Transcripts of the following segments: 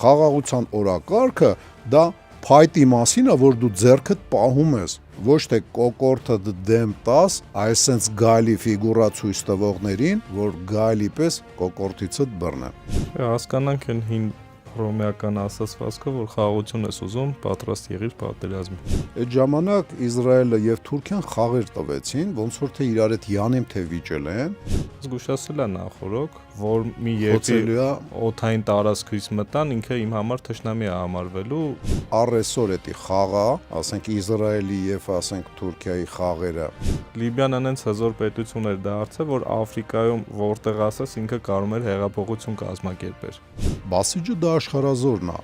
Խաղաղության օրակարգը դա փայտի մասին է, որ դու ձեռքդ պահում ես, ոչ թե կոկորդը դեմ տաս այսենց գայլի ֆիգուրա ցույց տվողներին, որ գայլի պես կոկորդիցդ բռնեն։ Հասկանանք են հին հռոմեական ասացվածքը, որ խաղաղություն ես ուզում, պատրաստ եղիր պատերազմի։ Այդ ժամանակ Իսրայելը եւ Թուրքիան խաղեր տվեցին, ոնց որ թե իրար հետ յանիմ թե վիճել են։ Զգուշացել է նախորոք, որ մի երկրի օդային տարածքից մտան, ինքը իմ համար թշնամի է համարվելու։ Առեսօր էդի խաղա, ասենք Իսրայելի եւ ասենք Թուրքիայի խաղերը։ Լիբիան այնց հզոր պետություն էր դարձել, որ Աֆրիկայում որտեղ ասես ինքը կարող էր հեղափոխություն կազմակերպել։ Բասիջը դա աշխարհազորն է։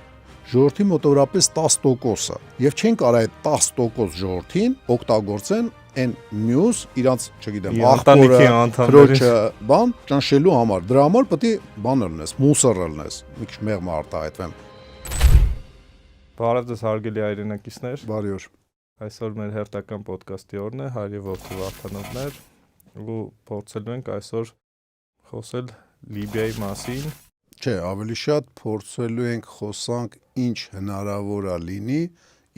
Ժողովրդի մոտավորապես 10%-ը եւ չեն կարող այդ 10% ժողովրդին օգտագործեն այն մյուս իրանց, չգիտեմ, ախորը, քրոջը, բան ճնշելու համար։ Դրա համար պետք է բան լնես, մուսոր լնես։ Մի քիչ մեղմ արտահայտվեմ։ Բարև ձեզ հարգելի հայրենակիցներ։ Բարի օր։ Այսօր մեր հերթական ոդկասթի օրն է, Հարի ողջույն Վարդանովներ, ու փորձելու ենք այսօր խոսել Լիբիայի մասին։ Չէ, ավելի շատ փորձելու ենք խոսանք ինչ հնարավոր է լինի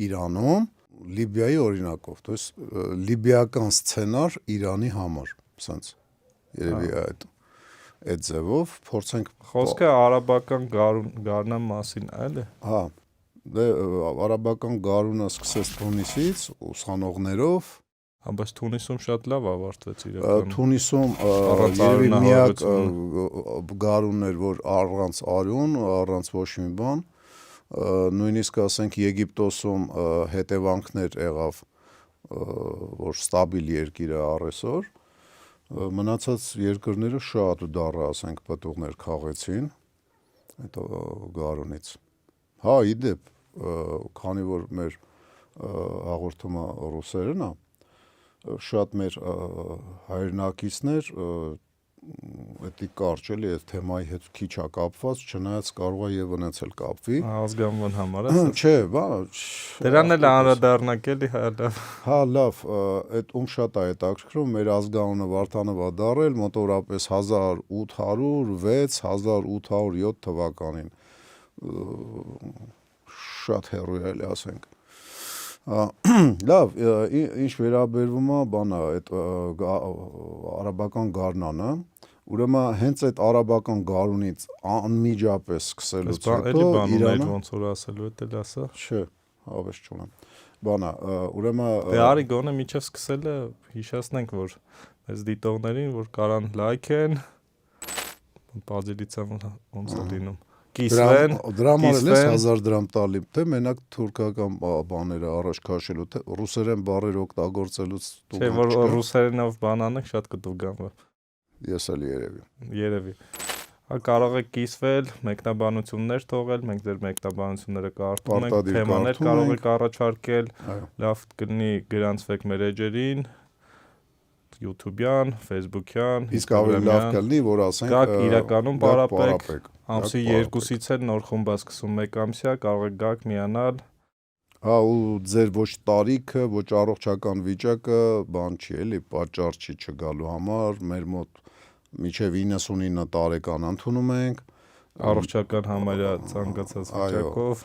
Իրանում Լիբիայի օրինակով, то есть լիբիական սցենար Իրանի համար, ասենց երևի այդ ձևով փորձենք խոսքը արաբական գարնան մասին այլ է։ Հա, դե արաբական գարունը սկսեց Թունիսից ուսանողներով, բայց Թունիսում շատ լավ ավարտվեց իրականում։ Թունիսում երևի միակ գարունն էր, որ առանց արյուն, առանց ոչ մի բան, նույնիսկ ասենք Եգիպտոսում հետևանքներ եղավ, որ ստաբիլ երկիր է առեսօր, մնացած երկրները շատ դառը, ասենք, պտուղներ քաղեցին այդ գարունից։ Հա, իդեպ, քանի որ մեր հաղորդումը ռուսերեն է, շատ մեր հայրենակիցներ էդի կարճ էլի այդ թեմայի հետ քիչ է կապված, չնայած կարող է եւ այնց էլ կապվի։ Ազգանվան համար է։ Չէ, բա դրան էլ անդրադառնանք էլի, հա լավ։ Հա, լավ, այդ ում շատ է հետաքրքրում, մեր ազգանունը Վարդանով է դարել մոտավորապես 1806-1807 թվականին։ Շատ հեռու է էլի ասենք։ Լավ, ինչ վերաբերվում է բանա այդ արաբական գարնանը, ուրեմն հենց այդ արաբական գարունից անմիջապես սկսելուց հետո Իրանը ոնց որ ասելու է դել ասա։ Չէ, հավես չունեմ։ Բանա, ուրեմն դե արի գոնե միջև սկսելը հիշեցնենք, որ այս դիտողներին որ կարան լայքեն, բաժելիցա ոնց է լինում։ Կիսվեն, դրաման էլ 1000 դրամ տալի, թե մենակ թուրքական բաները առաջ քաշելու, թե ռուսերեն բառեր օգտագործելուց դու։ Չէ, որ ռուսերենով բան անենք շատ կդուգան։ Ես էլ երևի։ Հա, կարող եք կիսվել, մեկնաբանություններ թողել, մենք ձեր մեկնաբանությունները կարդում ենք, թեմաներ կարող եք առաջարկել, լավ կլինի գրանցվեք մեր էջերին, YouTube-յան, Facebook-յան, իսկ ավելի լավ կլինի, որ ասենք գաք իրականում պարապեք, ամսի 2-ից էլ նոր խումբ է սկսում 1 ամսյա, կարող եք գաք միանալ։ Հա, ու ձեր ոչ տարիքը, ոչ առողջական վիճակը բան չի, էլի, պատճառ չի չգալու համար, մեր մոտ մինչև 99 տարեկան ընդունում ենք, առողջական համարյա ցանկացած վիճակով,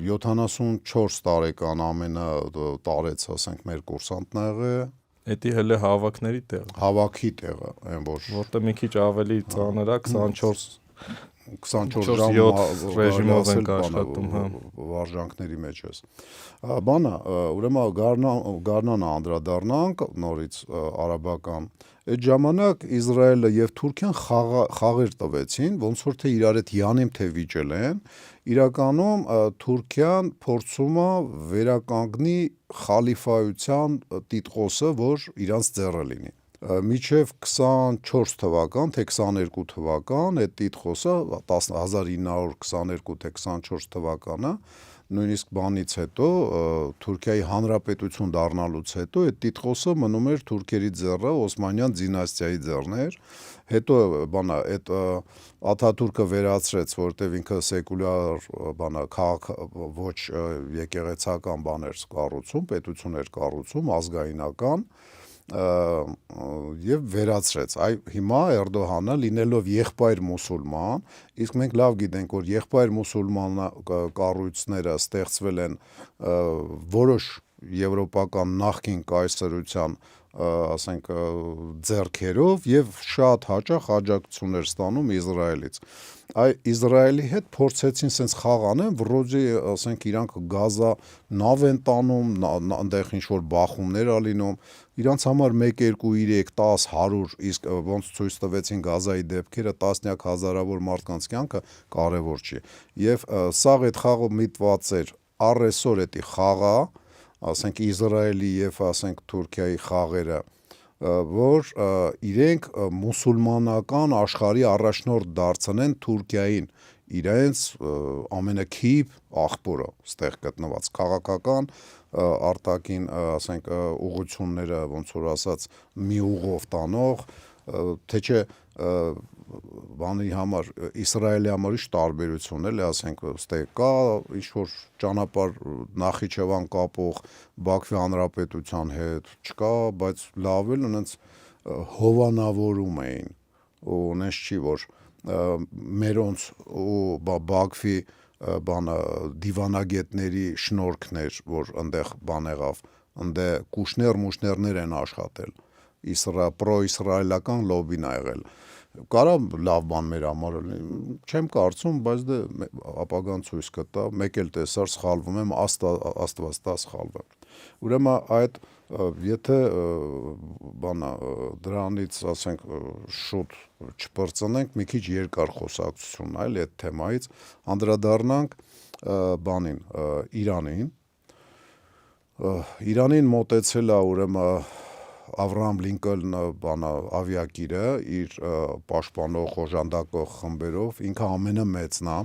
74 տարեկան ամենը տարեց, ասենք, մեր կուրսանտն ա եղել։ Էդի հələ հավաքների տեղը։ Հավաքի տեղը, այն որտեղ մի քիչ ավելի ծանր է 24 ժամ ռեժիմով ենք աշխատում, հա, վարժանքների մեջ ես։ Բանա, ուրեմն գարնանը անդրադառնանք նորից արաբական։ Այդ ժամանակ Իսրայելը եւ Թուրքիան խաղեր տվեցին, ոնց որ թե իրար հետ յանիմ թե վիճել են։ Իրականում Թուրքիան փորձում է վերականգնի խալիֆայության տիտղոսը, որ իրանց ձեռը լինի։ Մինչև 24 թվական, թե 22 թվական այդ տիտղոսը 1922 թե 24 թվականը նույնիսկ բանից հետո Թուրքիայի հանրապետություն դառնալուց հետո այդ տիտղոսը մնում էր թուրքերի ձեռը, Օսմանյան դինաստիայի ձեռներ։ Հետո բանա այդ Աթաթուրքը վերացրեց, որտեվ ինքը սեկուլյար բանա քաղաք ոչ եկեղեցական բաներ կառուցում, պետություն էր կառուցում, ազգայնական։ եւ վերացրեց։ Հիմա Էրդողանը լինելով եղբայր մուսուլման, իսկ մենք լավ գիտենք, որ եղբայր մուսուլման կառույցները ստեղծվել են որոշ եվրոպական նախկին կայսրության ասենք ձեռքերով եւ շատ հաճախ աջակցություններ ստանում Իսրայելից։ Իսրայելի հետ փորձեցին sense խաղ անեն, վրոջի ասենք իրանք գազա նավ են տանում, այնտեղ ինչ որ բախումներ ա լինում, իրանց համար 1 2 3 10 100, իսկ ոնց ցույց տվեցին Գազայի դեպքերը, տասնյակ հազարավոր մարդկանց կյանքը կարևոր չի։ Եվ սաղ այդ խաղը միտված էր առեսօր էդի խաղա, ասենք Իսրայելի եւ ասենք Թուրքիայի խաղերը, որ իրենք մուսուլմանական աշխարհի առաջնորդ դարձնեն Թուրքիային, իրենց ամենակիպ աղբորը ստեղ գտնված քաղաքական արտաքին ասենք ուղղությունները ոնց որ ասած մի ուղով տանող, թե չէ բանի համար Իսրայելի համար ինչ տարբերություն էլի, ասենք ստե կա ինչ որ ճանապարհ Նախիջևան կապող Բաքվի հանրապետության հետ, չկա, բայց լավ էլ ունենց հովանավորում էին, ու ունենց չի որ մերոնց ու Բաքվի բանը դիվանագետների շնորհքներ, որ այնտեղ բան եղավ, այնտեղ կուշներ են աշխատել, պրո-իսրայելական լոբին ա եղել, կարա լավ բան մեր համար չեմ կարծում, բայց դե ապագան ցույց կտա, մեկ էլ տեսար սխալվում եմ, Աստված տա սխալվեմ։ Ուրեմն այդ եթե բանա դրանից ասենք շուտ չպրծնենք, մի քիչ երկար խոսակցություն այլ այդ թեմայից անդրադառնանք բանին Իրանին մոտեցել է ուրեմն Ավրահամ Լինկոլնը բանա ավիակիրը իր պաշտպանող օժանդակող խմբերով, ինքը ամենամեծն է,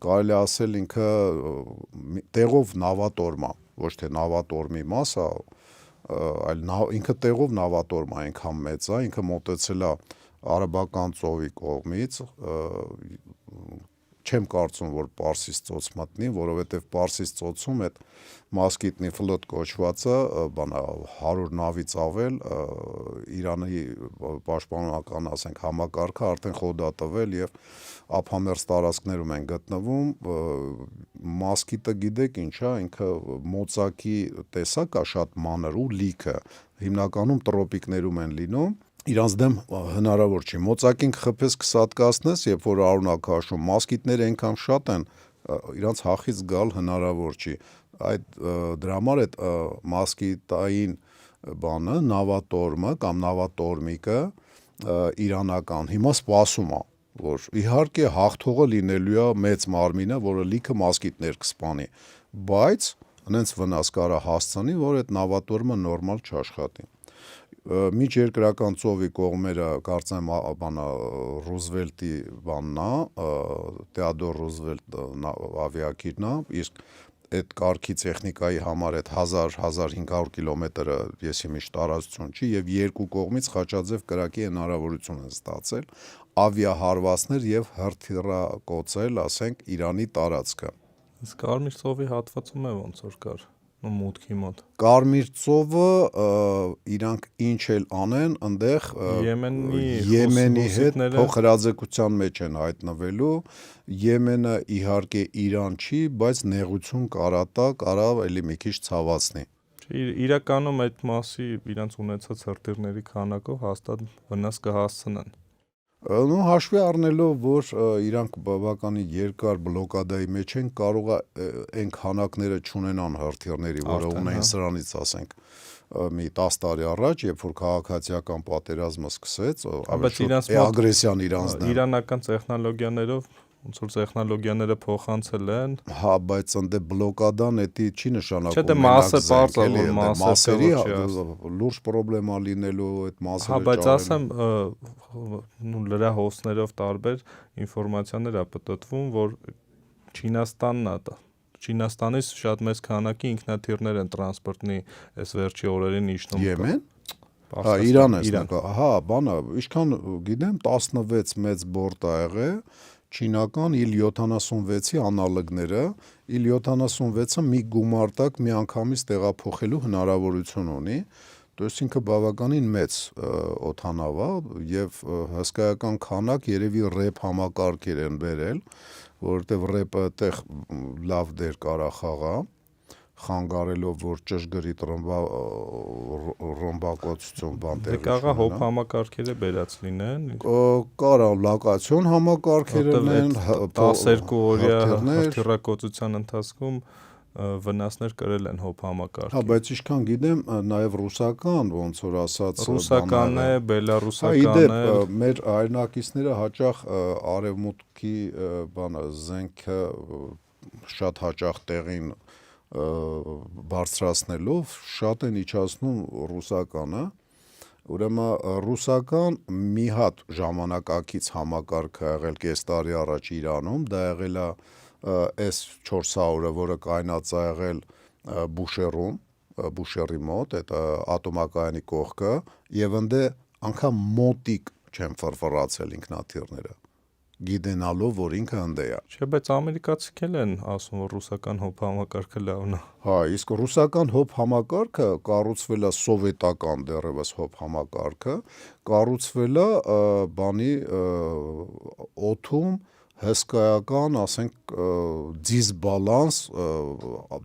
կարելի ասել ինքը տեղով նավատորմ է, ոչ թե նավատորմի մաս է, այլ ինքը տեղով նավատորմ է, այնքան մեծ է, ինքը մոտեցել է Արաբական ծովի կողմից, չեմ կարծում, որ Պարսից ծոց մտնի, որովհետև Պարսից ծոցում այդ Մասկիտնի ֆլոտ կոչվածը բանա 100 նավից ավել Իրանի պաշտպանական ասենք համակարգը արդեն խոդատվել եւ ափամերձ տարածքներում են գտնվում, Մասկիտը գիտեք ինչ է, ինքը մոծակի տեսակ է շատ մանր ու լիքը, հիմնականում տրոպիկներում են լինում, իրանց դեմ հնարավոր չի, մոծակին խփես կսատկացնես, երբ որ արունակ հաշում, մասկիտները այնքան շատ են, իրանց հախից գալ հնարավոր չի, դրա համար այդ մասկիտային բանը, նավատորմը կամ նավատորմիկը իրանական, հիմա սպասում է, որ իհարկե հաղթողը լինելու է մեծ մարմինը, որը լիքը մասկիտներ կսպանի, բայց հենց վնաս կարա հասցնի, որ այդ նավատորմը նորմալ չաշխատի։ Միջերկրական ծովի կողմերը կարծեմ բանա Ռուզվելտի բանն է, Թեոդոր Ռուզվելտ ավիակիրն է, իսկ այդ կարգի տեխնիկայի համար այդ 1000-1500 կիլոմետրը եսի միշտ տարածություն չի եւ երկու կողմից Խաչաձև կրակի հնարավորություն են ստացել ավիահարվածներ եւ հրթիռակոծել, ասենք Իրանի տարածքը։ Իսկ Կարմիր ծովի հատվածում է ոնց որ կար մուտքի մոտ։ Կարմիր ծովը իրանք ինչ էլ անեն, այնտեղ Եմենի հետ փոխհրաձգության մեջ են հայտնվելու, Եմենը իհարկե Իրան չի, բայց նեղություն կարա էլի մի քիչ ցավացնի։ Իրականում այդ մասի իրանց ունեցած հրթիռների քանակով հաստատ վնաս կհասցնեն։ Հաշվի առնելով, որ իրանք բավականին երկար բլոկադայի մեջ են, կարող է այն քանակները չունենան հրթիռների, որը ունեն սրանից, ասենք, մի 10 տարի առաջ, երբ որ քաղաքացիական պատերազմը սկսեց, ագրեսիան իրանց դեմ։ Իրանական տեխնոլոգիաներով ոնց որ տեխնոլոգիաները փոխանցել են։ Հա, բայց ընդ բլոկադան էդի չի նշանակում։ Չէ, դե մասը բարձր է, որ մասերի լուրջ պրոբլեմա լինելու այդ մասերը։ Հա, բայց ասեմ, լրահոսներով տարբեր ինֆորմացիաներ է պատտվում, որ Չինաստանն է Չինաստանից շատ մեծ քանակի ինքնաթիռներ են տրանսպորտնի այս վերջի օրերին իջնում։ Եմեն։ Հա, Իրան, հա, բանը, ինչքան գիտեմ 16 մեծ բորտ ա եղել, չինական Il-76-ի անալոգները, Il-76-ը մի գումարտակ մի անգամից տեղափոխելու հնարավորություն ունի, То есть ինքը բավականին մեծ օթանավ է եւ հսկայական քանակ երևի ռեփ համակարգեր են բերել, որովհետեւ ռեփը այդտեղ լավ դեր կարա խաղա, խանգարելով որ ճշգրիտ ռոմբակոծություն բան տեղի ունենա։ Դե կարա հոփ համակարգերը բերած լինեն։ Կարա լոկացիոն համակարգեր են, 12 օրյա հրթիռակոծության ընթացքում վնասներ կրել են հոփ համակարգի։ Հա, բայց ինչքան գիտեմ, նաև ռուսական, ոնց որ ասած, ռուսական է, բելարուսական է։ Մեր հայրենակիցները հաճախ արևմուտքի բանը զենքը շատ հաճախ տեղին բարձրացնելով շատ են իջացնում ռուսականը։ Ուրեմն ռուսական մի հատ ժամանակակից համակարգ ա եղել կես տարի առաջ Իրանում, դա եղել է S-400-ը, որը կայնած ա եղել Բուշերի մոտ, այդ ատոմակայանի կողքը, եւ ընդ անգամ մոտիկ չեն ֆրֆռացել ինքնաթիռները, գիտենալով, որ ինքը ընդ է։ Չէ, բայց ամերիկացիք էլ են ասում, որ ռուսական հոփ համակարգը լավն է։ Հա, իսկ ռուսական հոփ համակարգը կառուցվել է սովետական դեռևս հոփ համակարգը, կառուցվել է բանի օդում հսկայական, ասենք, դիսբալանս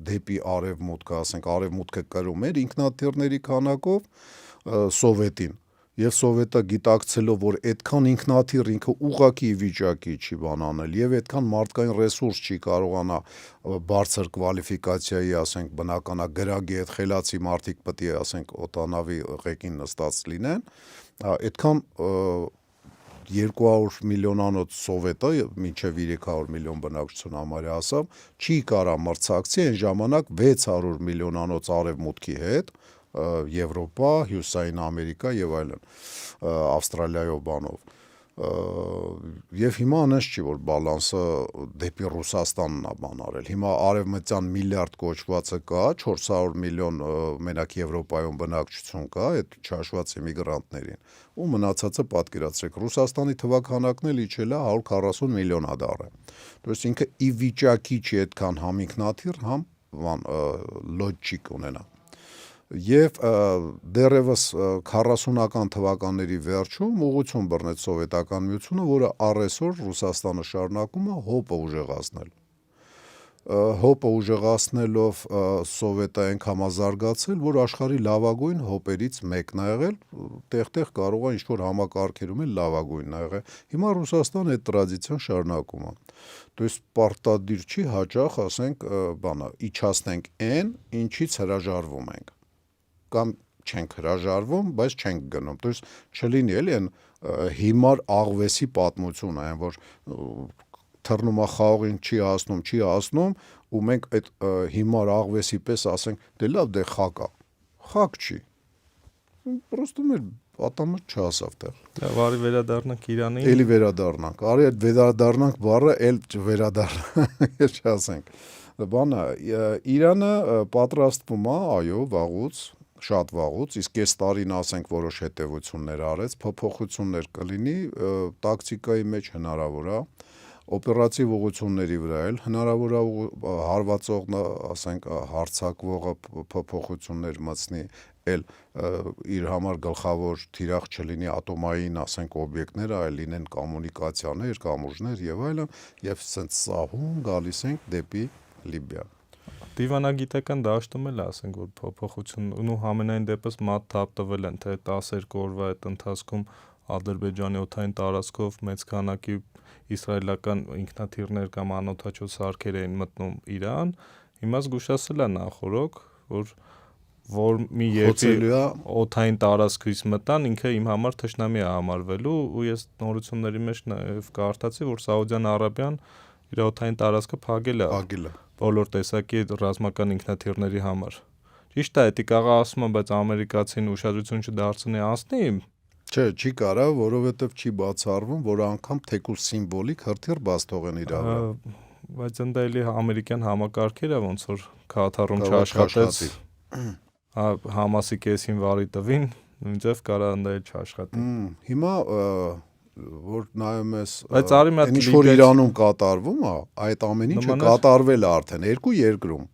դեպի արևմուտք, ասենք, արևմուտքը կրում էր ինքնաթիռների քանակով սովետին։ Եվ սովետը գիտակցելով, որ այդքան ինքնաթիռ ինքը ուղղակի վիճակի չի բանանել եւ այդքան մարդկային ռեսուրս չի կարողանա բարձր կվալիֆիկացիայի, ասենք, բնականագրագի այդ խելացի մարդիկ պետք է, ասենք, օտանավի ղեկին նստած լինեն, այդքան 200 միլիոնանոց սովետը մինչև 300 միլիոն բնակչություն համարյա ասավ, չի կարա մրցակցի այն ժամանակ 600 միլիոնանոց արևմուտքի հետ, Եվրոպա, Հյուսային Ամերիկա եւ այլն, Ավստրալիայով բանով։ Եվ հիմա անես չի, որ բալանսը դեպի Ռուսաստանն է բան արել։ Հիմա արևմտյան միլիարդ կոչվածը կա, 400 միլիոն մենակ Եվրոպայում բնակչություն կա, այդ չհաշված իմիգրանտներին։ Ու մնացածը պատկերացրեք, Ռուսաստանի թվականակն էլ իջել է 140 միլիոն դարը։ То есть ինքը ի վիճակի չի այդքան համ ինքնաթիռ, համ լոջիկ ունենա։ Եվ դեռևս 40-ական թվականների վերջում ուղղություն բռնեց սովետական միությունը, որը առեսօր Ռուսաստանը շարունակում է հոպը ուժեղացնել։ Հոպը ուժեղացնելով սովետը այնք համազարգացել, որ աշխարհի լավագույն հոպերից մեկն է եղել, տեղ-տեղ կարող է ինչ-որ համակարգերում էլ լավագույնն է եղել։ Հիմա Ռուսաստանը այդ տրադիցիան շարունակում է։ То есть պարտադիր չի հաճախ, ասենք, բանը, իջացնենք այն, ինչից հրաժարվում ենք։ Կամ չենք հրաժարվում, բայց չենք գնում։ То есть չլինի էլի այն հիմար աղվեսի պատմությունը, այն որ թռնումա խաղողին չի հասնում, ու մենք այդ հիմար աղվեսի պես ասենք, դե լավ, դե խակա։ Խակ չի։ Պրոստը մեր պատամը չհասավ տեղ։ Լավ, արի վերադառնանք Իրանին։ Էլի վերադառնանք։ Արի այդ վերադառնանք բառը էլ վերադառնանք, չասենք։ Բանը Իրանը պատրաստվում է, այո, վաղուց, շատ վաղուց, իսկ այս տարին ասենք որոշ հետևություններ արեց, փոփոխություններ կլինի, տակտիկայի մեջ հնարավոր է, օպերատիվ ուղղությունների վրա էլ հնարավոր է հարվածողն, ասենք, հարձակվողը փոփոխություններ մտցնի, էլ իր համար գլխավոր թիրախ չլինի ատոմային, ասենք, օբյեկտները, այլ լինեն կոմունիկացիաներ, կամուրջներ եւ այլն, եւ սենց սահուն գալիս ենք դեպի Լիբիա։ Դիվանագիտական դաշտում էլ ասենք, որ փոփոխություն ու համենայն դեպս մատ թափ տվել են, թե 12 օրվա այդ ընթացքում Ադրբեջանի օդային տարածքով մեծ քանակի իսրայելական ինքնաթիռներ կամ անօդաչու սարքեր էին մտնում Իրան, հիմա զգուշացել է նախորոք, որ մի երկրի օդային տարածքից մտան, ինքը իմ համար թշնամի է համարվելու, ու ես նորությունների մեջ նաև կարդացի, որ Սաուդյան Արաբիան իր օդային տարածքը փակել է բոլոր տեսակի ռազմական ինքնաթիռների համար։ Ճիշտ է, դա կաղա ասում եմ, բայց ամերիկացին ուշադրություն չդարձնի անցնի։ Չէ, չի կարա, որովհետև չի բացառվում, որ անգամ թեկուզ սիմվոլիկ հրթիռ բաց թողեն իր վրա։ Բայց ընդ էլի ամերիկյան համակարգերը ոնց որ Քաթարում չաշխատեց, Համասի կեսին վարի տվին, նույնպես կարա ընդ էլ չաշխատի։ Հիմա որ նայում ես ինչ որ Իրանում կատարվում է, այդ ամեն ինչը կատարվել է արդեն երկու երկրում։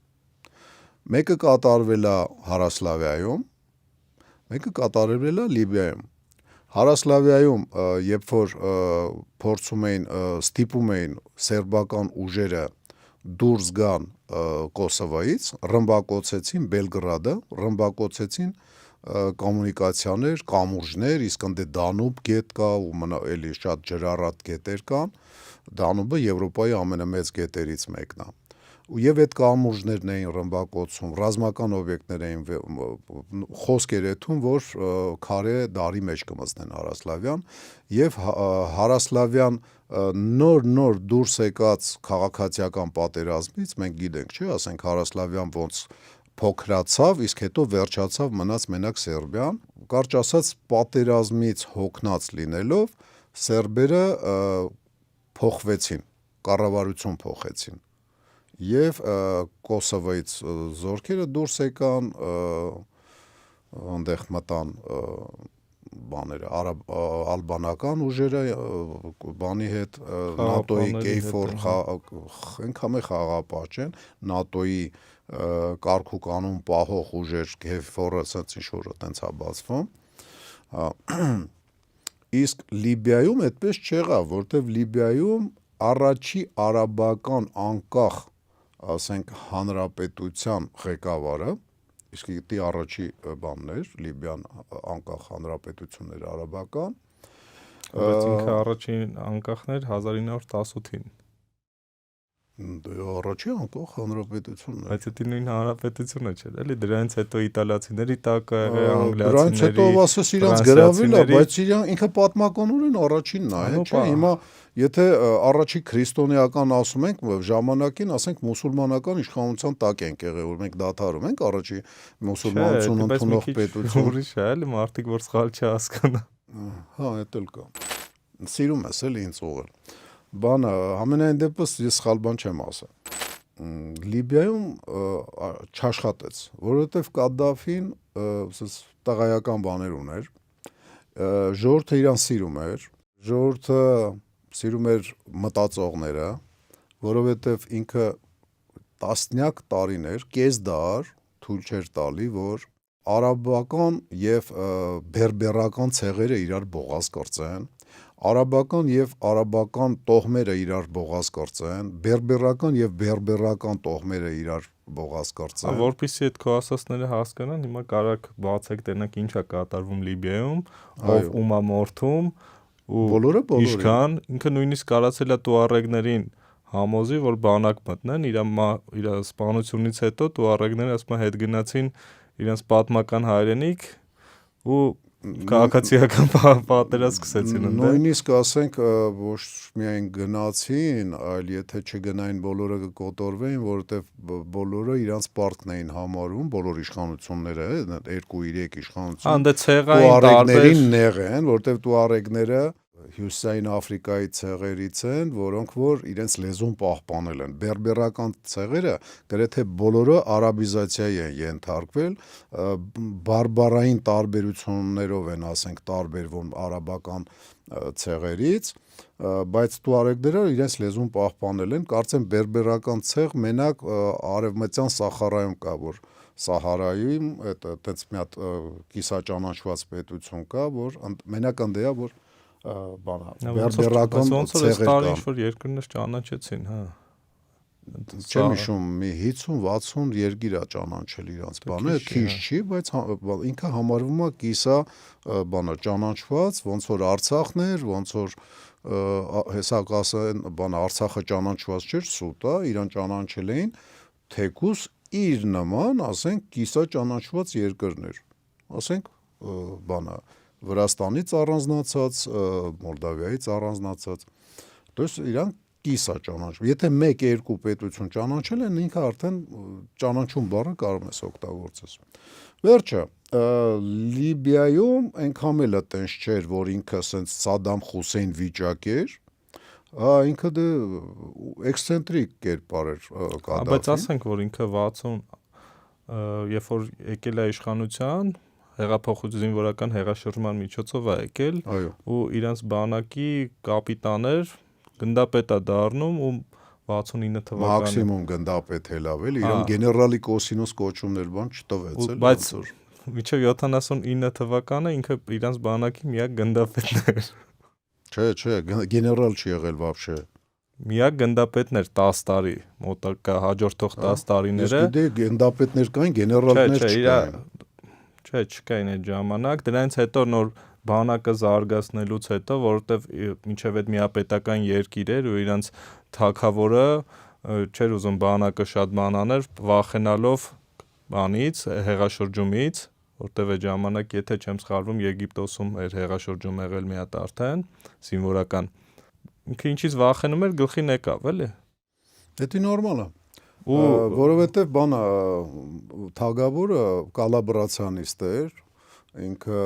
Մեկը կատարվել է Հարասլավիայում, մեկը կատարվել է Լիբիայում։ Հարասլավիայում, երբ որ փորձում էին ստիպում էին սերբական ուժերը դուրս գան Կոսովոյից, ռմբակոծեցին Բելգրադը, ռմբակոծեցին կոմունիկացիաներ, կամուրջներ, իսկ ընդ Դանուբ գետ կա ու էլի շատ ջրառատ գետեր կան։ Դանուբը Եվրոպայի ամենամեծ գետերից մեկն է։ Եվ այդ կամուրջներն էին ռմբակոծում, ռազմական օբյեկտներ էին, խոսք էր եթում, որ քարե դարի մեջ կմտնեն Հարասլավյան, եւ Հարասլավյան նոր դուրս եկած քաղաքացիական պատերազմից մենք գիտենք, չէ, ասենք Հարասլավյան ոնց փոքրացավ, իսկ հետո վերջացավ մնաց մենակ Սերբիան, կարճ ասած պատերազմից հոգնած լինելով սերբերը փոխվեցին, կառավարություն փոխեցին։ Եվ Կոսովոյից զորքերը դուրս եկան, այնտեղ մտան բաները, ալբանական ուժերը բանի հետ, նատոյի KFOR այնքան խաղապաճ են, նատոյի կարգ ու կանոն պահող ուժեր, KFOR-ը ասած ինչ-որ այտենց է բացվում։ Իսկ Լիբիայում այդպես չեղավ, որտեվ Լիբիայում առաջի արաբական անկախ ասենք հանրապետության ղեկավարը, իսկ դի առաջի բանն էր, Լիբիան անկախ հանրապետություններ արաբական, բայց ինքը առաջին անկախն էր 1918-ին։ Առաջի անկախ հանրապետությունն էր։ Բայց դա նույն հանրապետությունը չէր, էլի դրանից հետո իտալացիների տակ ա եղել, անգլիացիների, դրանից հետո ասես իրանց գրավել է, բայց ինքը պատմականորեն առաջինն է, չէ՞, հիմա եթե առաջի քրիստոնեական ասում ենք, ժամանակին ասենք մուսուլմանական իշխանության տակ ենք եղել, որ մենք դադարում ենք առաջի մուսուլմանություն ընդունող պետություն։ Ուրիշ է, էլի մարդիկ որ սխալ չհասկանա։ Հա, դա էլ կա։ Սիրում ես էլի ինձ ուղղել։ Բանը, ամենայն դեպս ես սխալ բան չեմ ասել։ Լիբիայում չաշխատեց, որովհետև Կադդաֆին տղայական բաներ ուներ, ժողովուրդը իրան սիրում էր, ժողովուրդը սիրում էր մտածողները, որովհետև ինքը տասնյակ տարիներ, կես դար թույլ չէր տալի, որ արաբական եւ բերբերական ցեղերը իրար բողազ կրծեն, արաբական եւ արաբական տոհմերը իրար բողազ կրծեն, բերբերական եւ բերբերական տոհմերը իրար բողազ կրծեն։ Որպեսզի այդ քո ասածները հասկանան, հիմա կարակ բացեք տենակ ինչա կատարվում Լիբիայում, ով ում է մորթում ու բոլորը իշխան, ինքը նույնիսկ կարացել է տուարեգներին համոզի, որ բանակ մտնեն, իր սպանությունից հետո տուարեգները ասում հետ գնացին իրենց պատմական հայրենիք ու քաղաքացիական պատերազմ սկսեցին ընդ։ Նույնիսկ ասենք ոչ միայն գնացին, այլ եթե չգնային բոլորը կկոտորվեին, որովհետև բոլորը իրանց պարտքն էին համարում, բոլոր իշխանությունները, 2-3 իշխանություն։ Անդե ցեղային տարբեր նեղ են, որովհետև տուարեգները Հյուսիսային Աֆրիկայի ցեղերից են, որոնք որ իրենց լեզուն պահպանել են։ Բերբերական ցեղերը գրեթե բոլորը արաբիզացիայի են ենթարկվել, բարբարային տարբերություններով են, ասենք, տարբերվում արաբական ցեղերից, բայց տուարեգները իրենց լեզուն պահպանել են, կարծեմ բերբերական ցեղ մենակ արևմտյան Սահարայում կա, որ Սահարայում այդպես մի հատ կիսաճանաչված պետություն կա, որ մենակ ընդեյա, որ բերբերական ցեղեր կան։ Ինչ որ երկրներ ճանաչեցին, հա։ Չեմ հիշում, մի 50-60 երկիր է ճանաչել իրանց բանը, քիչ չի, բայց ինքը համարվում է կիսա բանը ճանաչված, ոնց որ Արցախն էր, ոնց որ հեսա կասեն, բանը Արցախը ճանաչված չէր, սուտ է, իրան ճանաչել էին, թեկուս իր նման, ասենք, կիսա ճանաչված երկրներ, ասենք, բանը Վրաստանից առանձնացած, Մոլդավիայից առանձնացած, դες իրան կիսա ճանաչում։ Եթե 1-2 պետություն ճանաչել են, ինքը արդեն ճանաչում բառը կարող ես օգտագործես։ Վերջը, Լիբիայում այնքան էլ այտենց չէր, որ ինքը ասենց Սադամ Խուսեյն վիճակ էր, ինքը դե էքսցենտրիկ կերպար էր Կադդաֆին։ Բայց ասենք, որ ինքը 60 երբ որ եկել է իշխանության, հեղափոխություն հեղաշրջման միջոցով է եկել ու իրանց բանակի կապիտաներ գնդապետ է դառնում ու 69 թվականին մաքսիմում գնդապետ էլ ավել, իրան գեներալի կոսինուս կոչումներ բան չտվեց էլ։ Բայց Մինչև 79 թվականը ինքը իրանց բանակի միակ գնդապետն էր։ Չէ, գեներալ չի եղել вообще։ Միակ գնդապետն էր 10 տարի, մոտակա հաջորդող 10 տարիները։ Իսկ դե գնդապետներ կային, գեներալներ չկային։ Չէ, չկային այդ ժամանակ, դրանից հետո նոր բանակը զարգացնելուց հետո, որովհետև մինչև այդ միապետական երկիր էր ու իրանց թագավորը չէր ուզում բանակը շատ բան աներ, վախենալով բանից, հեղաշրջումից, որտեղ այդ ժամանակ, եթե չեմ սխալվում, Եգիպտոսում էր հեղաշրջում եղել մի հատ արդեն, զինվորական։ Ինքը ինչից վախենում էր, գլխին եկավ, էլի։ Դա նորմալ է։ Որովհետև բանը թագավորը կալաբրացիանիստ էր, ինքը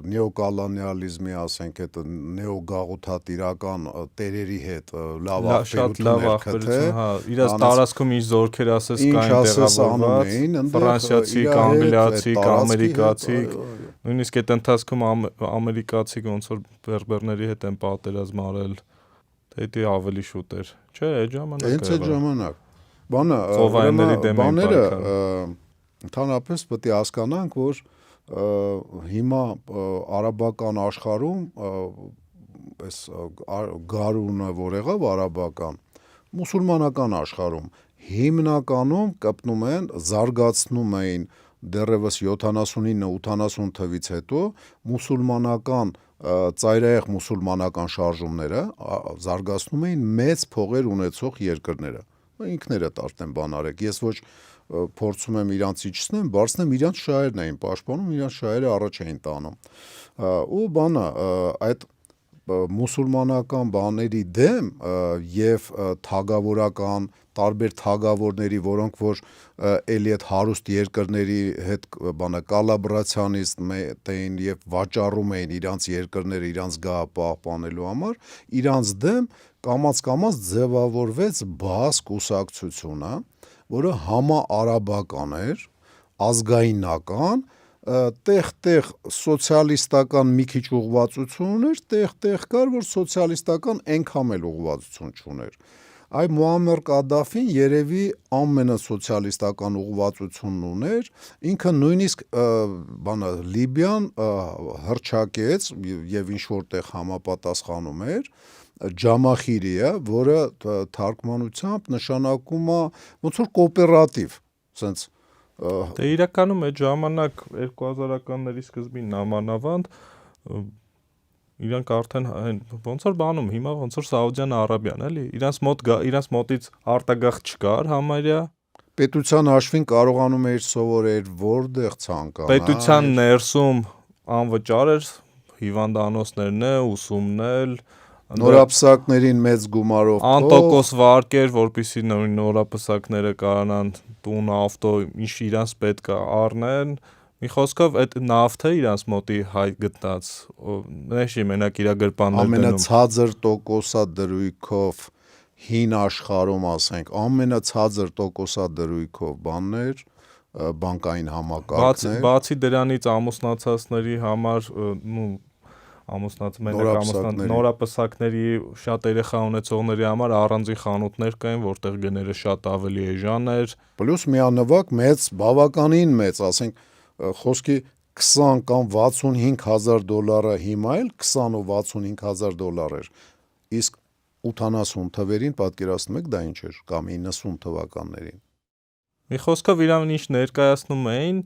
նեոկոլոնիալիզմի, ասենք, այդ նեոգաղութատիրական տերերի հետ լավ ախպերություն, հա, իրաց տարածքում ինչ զորքեր ասես կային տեղավորված, ֆրանսիացի, անգլիացի, ամերիկացի, նույնիսկ այդ ընթացքում ամերիկացի ոնց որ բերբերների հետ են պատերազմ արել, դա ավելի շուտ էր, չէ, այդ ժամանակ։ Հենց այդ ժամանակ։ Բաները ընդհանրապես պետք է հասկանանք, որ հիմա արաբական աշխարհում այս գարունը, որ եղավ արաբական, մուսուլմանական աշխարհում հիմնականում կպնում են, զարգացնում էին դեռևս 79-80 թվից հետո մուսուլմանական ծայրահեղ մուսուլմանական շարժումները զարգացնում էին մեծ փողեր ունեցող երկրները։ Ինքներդ արդեն բան արեք, ես ոչ փորձում եմ իրանց իջցնեմ, բարձնեմ իրանց շահերն էին պաշտպանում, իրանց շահերը առաջ էին տանում։ Ու բանը այդ մուսուլմանական բաների դեմ եւ թագավորական տարբեր թագավորների, որոնք որ էլի այդ հարուստ երկրների հետ բանը կալաբրացիանիստ էին եւ վաճառում էին իրանց երկրները իրանց գահը պահպանելու համար, իրանց դեմ կամաց ձևավորվեց բաս կուսակցությունը, որը համաարաբական էր, ազգայնական, տեղ սոցիալիստական մի քիչ ուղղվածություն ուներ, տեղ կար, որ սոցիալիստական այնքան էլ ուղղվածություն չուներ։ Այ Մուամմար Կադաֆին երևի ամենասոցիալիստական ուղղվածությունն ուներ, ինքը նույնիսկ Լիբիան հռչակեց եւ ինչ որտեղ համապատասխանում էր Ջամախիրիը, որը թարգմանությամբ նշանակում է ոնց որ կոոպերատիվ, sense Դե իրականում այդ ժամանակ 2000-ականների սկզբին նամանավանդ իրանք արդեն ոնց որ բանում հիմա ոնց որ Սաուդյան Արաբիան, էլի, իրանց մոտից արտագաղթ չկար համարյա պետության հաշվին կարողանում էր սովորել որտեղ ցանկանա պետության ներսում անվճար էր հիվանդանոցներն է, ուսումն էլ նորապսակներին մեծ գումարով անտոկոս վարկեր, որպեսզի նորապսակները կարողանան տուն, ավտո, ինչ իրանց պետք է առնեն։ Մի խոսքով այդ նավթը իրանց մոտի հայ գտնած, նեշի մենակ իր գրպաններ դնում։ Ամենացածր տոկոսադրույքով հին աշխարհում, ասենք, ամենացածր տոկոսադրույքով բաններ, բանկային համակարգներ։ Բացի դրանից ամուսնացածների համար, նորապսակների շատ երեխա ունեցողների համար առանձին խանութներ կային, որտեղ գները շատ ավելի էժան էր։ Պլյուս միանվագ մեծ, բավականին մեծ, ասենք, խոսքի 20 կամ 65 հազար դոլարը հիմա էլ 20 ու 65 հազար դոլար էր, իսկ 80 թվերին պատկերացնում եք դա ինչ էր, կամ 90 թվականներին։ Մի խոսքով իրան ինչ ներկայացնում էին,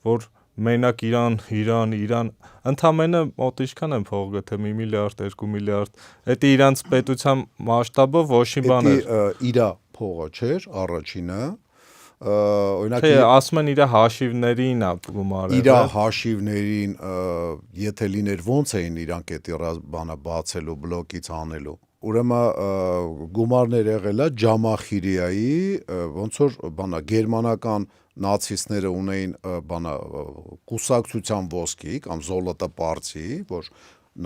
որ մենակ Իրան, ընդամենը մոտ ինչքան են փող գտե 1 միլիարդ, 2 միլիարդ, դա իրանց պետության մասշտաբով ոչ մի բան էր։ Իրա փողը չէր, առաջինը, օրինակ ասում են իր հաշիվներին է գումարել։ Իր հաշիվներին, եթե լիներ ոնց էին իրանք այդ բանը բացելու, բլոկից անելու։ Ուրեմն գումարներ եղել է Ջամախիրիայի, ոնց որ բանա գերմանական նացիստները ունեին բանա կուսակցության ոսկի կամ զոլոտը պարծի, որ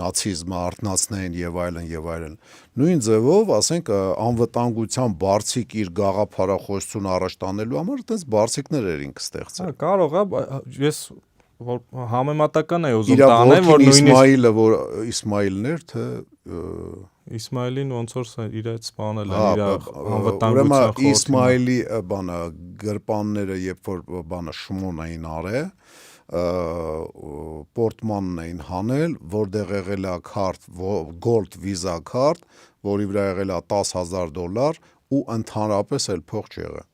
նացիզմը արթնացնեն եւ այլն։ Նույն ձևով, ասենք, անվտանգության բարձիկ իր գաղափարախոսությունը առաջ տանելու համար այդպես բարձիկներ էր ինքը ստեղծել։ Կարող է, ես որ համեմատական եմ ուզում տանեմ, որ նույնիսկ Իսմայիլն էր, թե Իսմայիլին ոնց որ իր այդ սպանել են իր անվտանգության խորհրդի։ Իսմայիլի բանը գրպանները, երբ որ բանը շմոն էին արել, պորտմանն էին հանել, որտեղ եղել է քարտ, gold visa քարտ, որի վրա եղել է $10,000 ու ընդհանրապես էլ փող չեղել։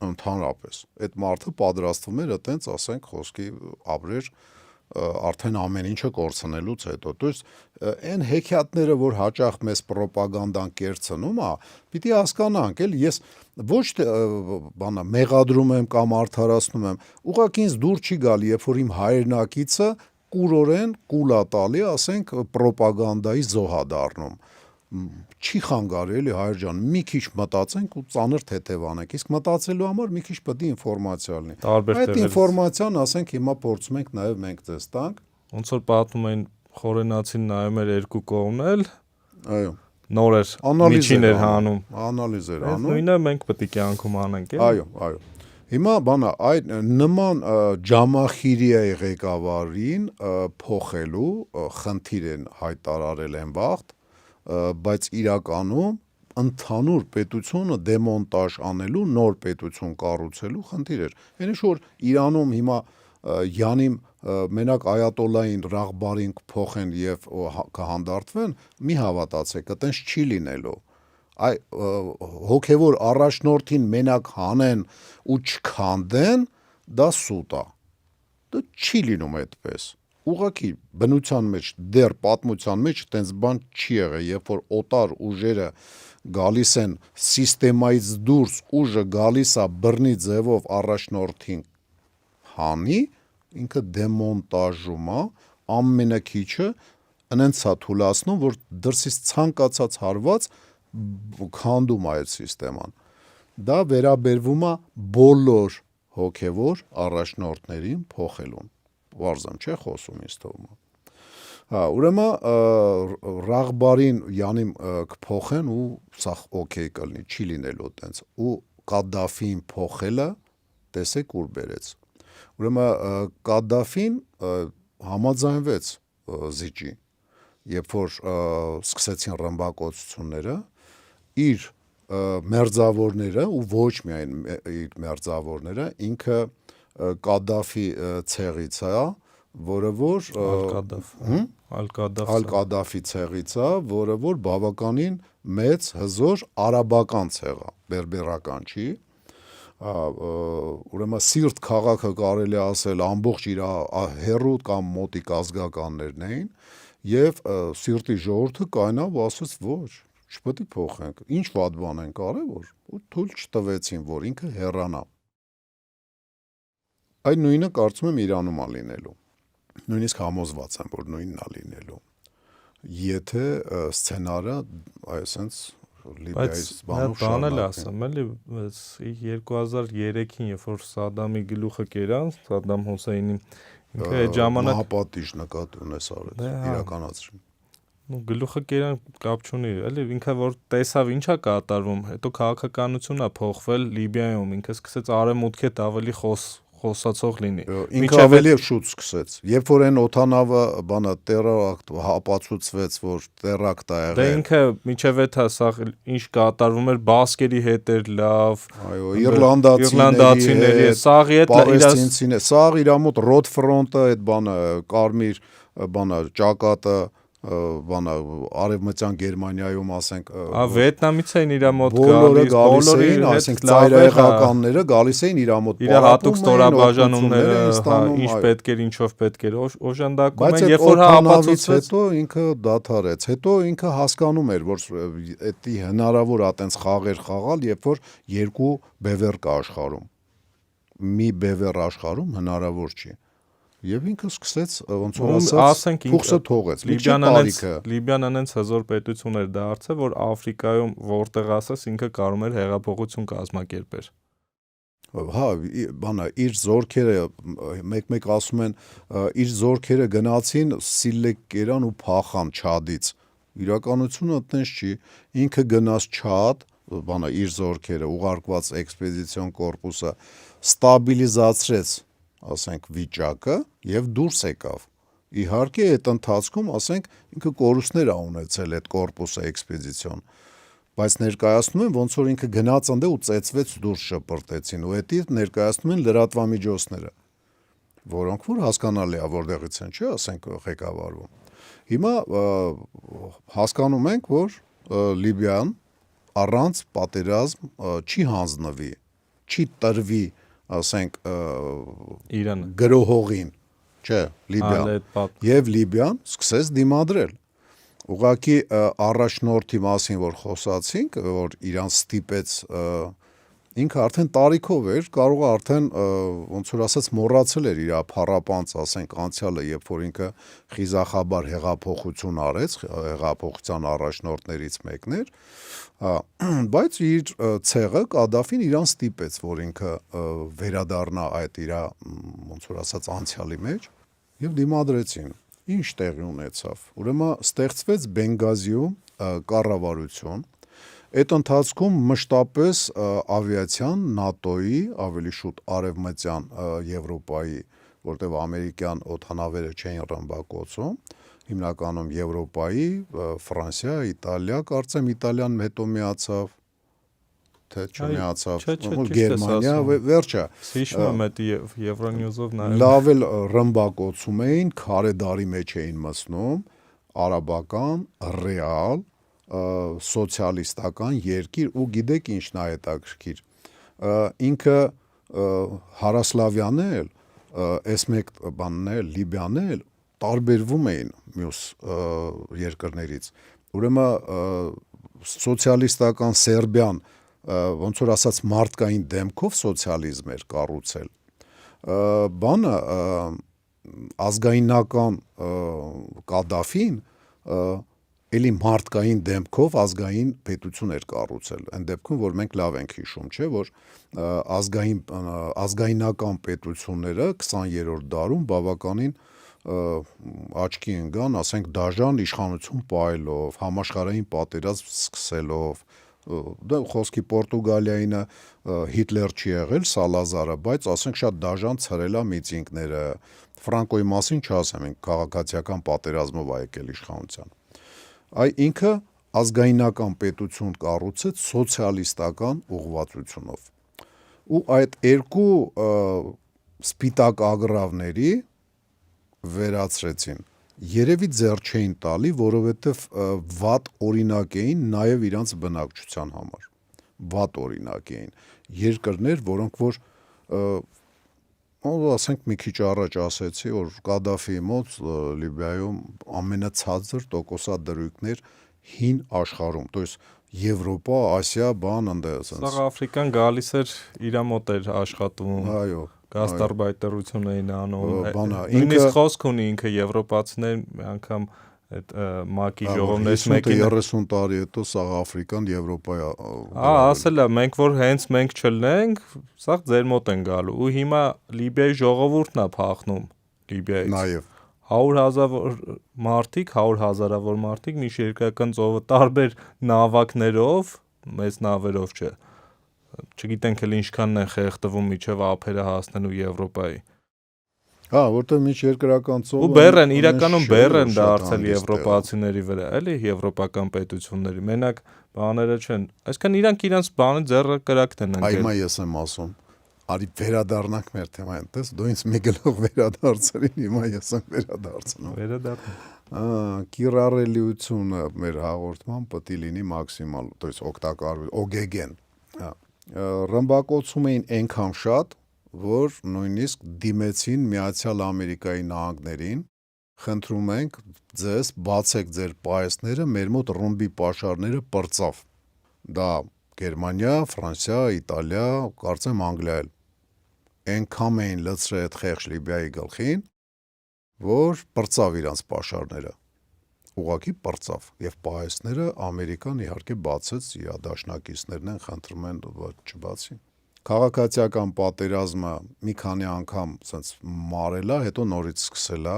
Ընդհանրապես այդ մարդը պատրաստվում էր այտենց ասենք խոսքի ապրեր արդեն ամեն ինչը կորցնելուց հետո։ То есть այն հեքիաթները, որ հաճախ մեզ ռոպագանդան կերցնում է, պիտի հասկանանք, էլ ես ոչ թե մեղադրում եմ կամ արդարացնում եմ, ուղղակի ինձ դուր չի գալի, երբ որ իմ հայրենակիցը կուրորեն կուլա տալի, ասենք ռոպագանդայի զոհա դառնում։ Չի խանգարի էլի հայր ջան, մի քիչ մտածենք ու ծանր թեթև անենք, իսկ մտածելու համար մի քիչ պետք է ինֆորմացիա լինի։ Այդ ինֆորմացիան, ասենք, հիմա փորձում ենք նաև մենք ձեզ տանք։ Ոնց որ պատմում են խորենացին նայում էր երկու կողմն էլ, այո, նոր էր միջին էր հանում, անալիզ էր անում։ Նույնը մենք պետք է կյանքում անենք, այո, այո։ Հիմա բանա այդ նման Ջամախիրիայի ղեկավարին փոխելու խնդիր են հայտարարել են վաղտ, բայց իրականում ընդհանուր պետությունը դեմոնտաժ անելու, նոր պետություն կառուցելու խնդիր էր։ Այնիշ որ Իրանում հիմա Յանիմ մենակ այատոլլային Ռաղբարին կփոխեն եւ կհանդարտվեն, մի հավատացեք, այտենց չի լինելու։ Այ հոգևոր առաջնորդին մենակ հանեն ու չքանդեն, դա սուտ է։ Դա չի լինում այդպես։ Ուղղակի բնության մեջ, դեռ պատմության մեջ այտենց բան չի եղել, երբ որ օտար ուժերը գալիս են սիստեմայից դուրս, ուժը գալիս է բռնի ձևով առաջնորդին հանի, ինքը դեմոնտաժում է, ամենակիչը ընենց է թուլացնում, որ դրսից ցանկացած հարված քանդում է այդ սիստեման։ Դա վերաբերվում է բոլոր հոգևոր առաջնորդներին փոխելուն։ Վարզեմ չէ խոսում ինձ թվում է։ Հա, ուրեմն Ռաղբարին Յանիմ կփոխեն ու սա օքեյ կլինի, չի լինելու այտենց։ Ու Կադդաֆին փոխելը տեսեք ուր բերեց։ Ուրեմն Կադդաֆին համաձայնվեց զիջի, երբ որ սկսեցին ռմբակոծությունները, իր մերձավորները ու ոչ միայն իր մերձավորները, ինքը Կադդաֆի ցեղից է, որը որ Ալ-Կադդաֆի ցեղից է, որը որ բավականին մեծ հզոր արաբական ցեղ է, բերբերական չի։ Ուրեմն սիրտ քաղաքը կարելի ասել ամբողջ իր հերու կամ մոտիկ ազգականներն էին եւ սիրտի ժողովուրդը կայնավ ու ասաց ոչ, չպետք է փոխենք, ինչ վատ բան են կարել որ ու թույլ չտվեցին, որ ինքը հեռանա։ Այդ նույնը կարծում եմ Իրանում է լինելու։ Նույնիսկ համոզված եմ, որ նույնն է լինելու։ Եթե սցենարը այսպես Լիբիայից բանով բանել ասեմ, էլի 2003-ին, երբ որ Սադամի գլուխը կերան, Սադամ Հուսեյնին, ինքը այդ ժամանակ մահապատիժ նկատի ունես արել, իրականացրին։ Ու գլուխը կերան կապ չունի, էլի ինքը որ տեսավ ինչա կատարվում, հետո քաղաքականությունն է փոխվել Լիբիայում, ինքը սկսեց արևմուտքի հետ ավելի խոսացող լինի։ Ինքը ավելի շուտ սկսեց։ Երբ որ այն օթանավը բանը տերակտ հապացուցվեց, որ տերակտ է եղել։ Դե ինքը միջև այդ սա ինչ կատարվում էր բասկերի հետ էր լավ։ Այո, իռլանդացիների հետ, սաղի հետ պաղեստինցիներ, սաղ իր մոտ ռոդ ֆրոնտը, այդ բանը կարմիր բանը ճակատը բանը արևմտյան Գերմանիայում ասենք Վիետնամից էին իր մոտ գալիս, բոլորի ասենք ծայրահեղականները գալիս էին իր մոտ իր հատուկ ստորաբաժանումները, ինչ պետք էր, ինչով պետք էր օժանդակում են, երբ որ հապացուցվեց, հետո ինքը դադարեց, հետո ինքը հասկանում էր, որ դա հնարավոր է այտենց խաղեր խաղալ, երբ որ երկու բևեռ կա աշխարհում, մի բևեռ աշխարհում հնարավոր չի։ Եվ ինքը սկսեց ոնց որ ասած փուքսը թողեց։ Լիբիան անենց հզոր պետություն էր դարձել, որ Աֆրիկայում որտեղ ասես ինքը կարող էր հեղափոխություն կազմակերպել։ Հա, բանա իր զորքերը մեկ-մեկ ասում են իր զորքերը գնացին Սիլեկերան ու փախան Չադից։ Իրականությունը այդպես չի։ Ինքը գնաց Չադ, բանա իր զորքերը ուղարկված էքսպեդիցիոն կորպուսը ստաբիլիզացրեց ասենք վիճակը եւ դուրս եկավ։ Իհարկե այդ ընթացքում ասենք ինքը կորուստներ ա ունեցել այդ կորպուսը էքսպեդիցիոն, բայց ներկայացնում են ոնց որ ինքը գնաց ընդ ու ծեծվեց դուրս շպրտեցին ու դա ներկայացնում են լրատվամիջոցները, որոնք որ հասկանալի է որտեղից են, չէ, ասենք ղեկավարվում։ Հիմա հասկանում ենք, որ Լիբիան առանց պատերազմ չի հանձնվի, չի տրվի, ասենք Իրանը գրոհողին, չէ, Լիբիան, եւ Լիբիան սկսեց դիմադրել։ Ուղղակի առաջնորդի մասին որ խոսացինք, որ իրան ստիպեց, ինքը արդեն տարիքով էր, կարող է արդեն ոնց որ ասած մոռացել էր իր փառապանծ, ասենք անցյալը, երբ որ ինքը խիզախաբար հեղափոխություն արեց, հեղափոխության առաջնորդներից մեկն էր, բայց իր ցեղը Կադաֆին իրան ստիպեց, որ ինքը վերադառնա այդ իր ոնց որ ասած անցյալի մեջ եւ դիմադրեցին։ Ինչ տեղի ունեցավ։ Ուրեմն ստեղծվեց Բենգազիում կառավարություն։ Այդ ընթացքում մշտապես ավիացիան ՆԱՏՕ-ի, ավելի շուտ արևմտյան Եվրոպայի, որտեղ ամերիկյան օդանավերը չէին ռմբակոծում, հիմնականում Եվրոպայի, Ֆրանսիա, Իտալիա, կարծեմ Իտալիան հետո միացավ, թե չմիացավ, Գերմանիա, վերջը։ Հիշում եմ այդ Եվրոնյուզով նայել։ Լավ էլ ռմբակոծում էին, քարեդարի մեջ էին մտնում, արաբական, ռեալ, սոցիալիստական երկիր ու գիտեք ինչն է հետաքրքիր։ Ինքը Հարասլավյանն էլ, այս մեկ բանն էլ, Լիբիան էլ տարբերվում էին մյուս երկրներից։ Ուրեմն սոցիալիստական Սերբիան ոնց որ ասած մարդկային դեմքով սոցիալիզմ էր կառուցել։ Բանը ազգայնական Կադաֆին էլի մարդկային դեմքով ազգային պետություն էր կառուցել։ Այն դեպքում, որ մենք լավ ենք հիշում, չէ, որ ազգայնական պետությունները 20-րդ դարում բավականին աչքի ընկան, ասենք դաժան իշխանություն պահելով, համաշխարհային պատերազմ սկսելով, դա խոսքի Պորտուգալիայինը Հիտլեր չի եղել, Սալազարը, բայց ասենք շատ դաժան ցրել է միծինգները, Ֆրանկոյի մասին չասեմ, քաղաքացիական պատերազմով է եկել իշխանության։ Այ ինքը ազգայնական պետություն կառուցեց սոցիալիստական ուղղվածությունով։ Ու այդ երկու սպիտակ ագրավների վերացրեցին։ Երևի ձեռ չէին տալի, որովհետև վատ օրինակ էին նաև իրանց բնակչության համար։ Վատ օրինակ էին։ Երկրներ, որոնք որ ասենք մի քիչ առաջ ասեցի, որ Կադաֆիի մոտ Լիբիայում ամենացածր տոկոսադրույքներ հին աշխարհում, то есть Եվրոպա, Ասիա, բան այնտեղ։ Սաղ Աֆրիկան գալիս էր իր մոտ էր աշխատում։ Այո։ Գաստարբայտերություն էին անում։ Բանա, ինքը խոսք ունի, ինքը եվրոպացիներ անգամ այդ ՄԱԿ-ի ժողովներից մեկին 30 տարի հետո Սաղ Աֆրիկան Եվրոպայա։ Ասել է, մենք որ հենց մենք չլնենք, սա ձեր մոտ են գալու։ Ու հիմա Լիբիայի ժողովուրդն է փախնում Լիբիայից։ Նաև 100,000 մարդիկ, 100,000-ավոր մարդիկ միջերկրական ծովը տարբեր նավակներով, մեծ նավերով չէ։ Չգիտենք էլ ինչքանն են խեղդվում միջև ափերը հասնելու Եվրոպայի։ Որտեղ միջերկրական ծովը։ Ու բեռ են, իրականում բեռ են դարձել եվրոպացիների վրա, էլի եվրոպական պետությունների։ Մենակ բաները չեն։ Այսինքն իրանք իրանց բանը ձեռը կրակն են ընկել։ Այմա ես եմ ասում։ Արի վերադառնանք մեր թեմային, տես, դու ինձ մի գլուխ վերադարձրին, հիմա ես եմ վերադարձնում։ Վերադառնում։ Կիրառելիությունը մեր հաղորդման պետք է լինի մաքսիմալ, то есть օգտակար, օգեգեն։ Ռմբակոծում էին այնքան շատ, որ նույնիսկ դիմեցին Միացյալ Ամերիկայի Նահանգներին, խնդրում ենք ձեզ բացեք ձեր պահեստները, մեր մոտ ռումբի պաշարները պրծավ։ Դա Գերմանիա, Ֆրանսիա, Իտալիա, կարծեմ Անգլիա էլ։ Այնքան էին լցրել այդ խեղճ Լիբիայի գլխին, որ պրծավ իրանց պաշարները։ Ուղղակի պրծավ եւ պահեստները Ամերիկան իհարկե բացեց, իր դաշնակիցներն են խնդրում են չբացի։ Քաղաքացիական պատերազմը մի քանի անգամ ասենց մարելա, հետո նորից սկսելա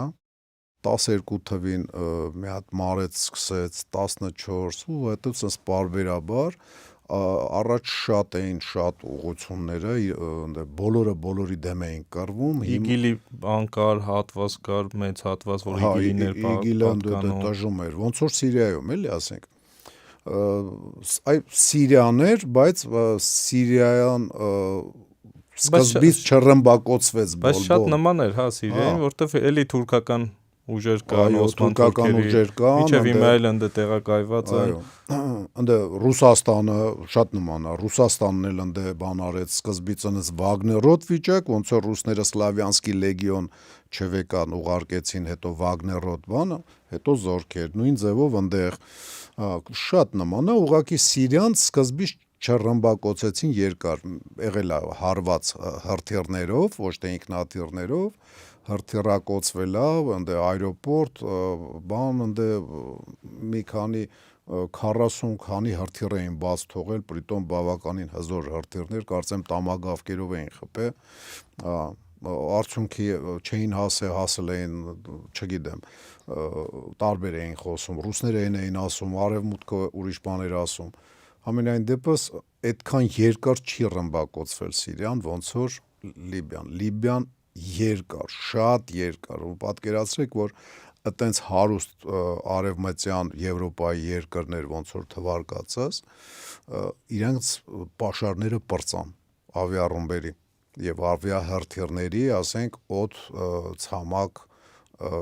12 թվին մի հատ մարեց սկսեց 14 ու հետո ասես բարբերաբար առաջ շատ ուղղությունները բոլորի դեմ էին կռվում Իգիլի անկար հատված կար մեծ հատված որ Իգիլին էր պատկանում դժում էր ոնց որ Սիրիայում էլի ասենք այ Սիրիան էր բայց Սիրիան սկզբից չռմբակոծվեց բայց շատ նման էր, հա, Սիրիային, որտեվ էլի թուրքական ուժեր կան, Օսման թուրքերի, միջև հիմա էլ ընդ տեղակայված են։ Ընդ Ռուսաստանը շատ նման է, Ռուսաստանն էլ ընդ բան արեց, սկզբից այնպես Վագներոտ վիճակ, ոնց որ ռուսները Սլավյանսկի լեգիոն ՉՎԿ-ն ուղարկեցին, հետո Վագներոտ բանը, հետո զորքեր, նույն ձևով այնտեղ շատ նման է, ուղղակի Սիրիան սկզբից չռմբակոծեցին երկար, եղել է հարված հրթիռներով, ոչ թե ինքնաթիռներով, հրթիռակոծվել է, ընդ այրոպորտ, բան, ընդ մի քանի 40 քանի հրթիռ էին բաց թողել, պրիտոմ բավականին հզոր հրթիռներ, կարծեմ տամագավկերով էին խփել, արդյունքի չէին հասել էին, չգիտեմ, տարբեր էին խոսում, ռուսները էին ասում, արևմուտքը ուրիշ բաներ ասում, համենայն դեպս այդքան երկար չի ռմբակոծվել Սիրիան, ոնց որ Լիբիան երկար, շատ երկար, ու պատկերացրեք, որ այտենց հարուստ արևմտյան Եվրոպայի երկրներ, ոնց որ թվարկածած, իրենց պաշարները պրծան ավիառումբերի եւ ավիահրթիռների, ասենք, օդ ցամաք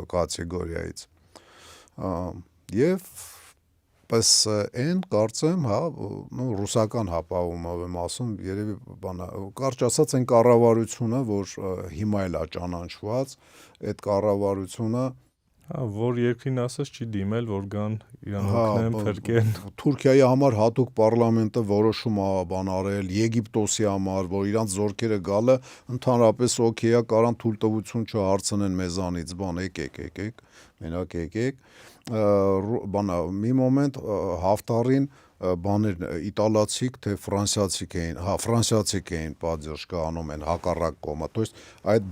կատեգորիայից, եւ պես այն կարծեմ, հա, ռուսական հապավումով եմ ասում, երևի բանա, կարճ ասած այն կառավարությունը, որ հիմա էլ է ճանաչված, այդ կառավարությունը, որ երկրին ասած չի դիմել, որ գան իրան օգնեն, փրկեն։ Թուրքիայի համար հատուկ պարլամենտը որոշում է բան արել, Եգիպտոսի համար, որ իրանց զորքերը գալը ընդհանրապես օքեյ է, կարան թույլտվություն չհարցնեն մեզանից, բան եկեք, մենակ եկեք, բանա մի մոմենտ Հաֆտարին բաներ իտալացիք թե ֆրանսիացիք էին, հա, ֆրանսիացիք էին պատժ անում են հակառակ կողմը, то есть այդ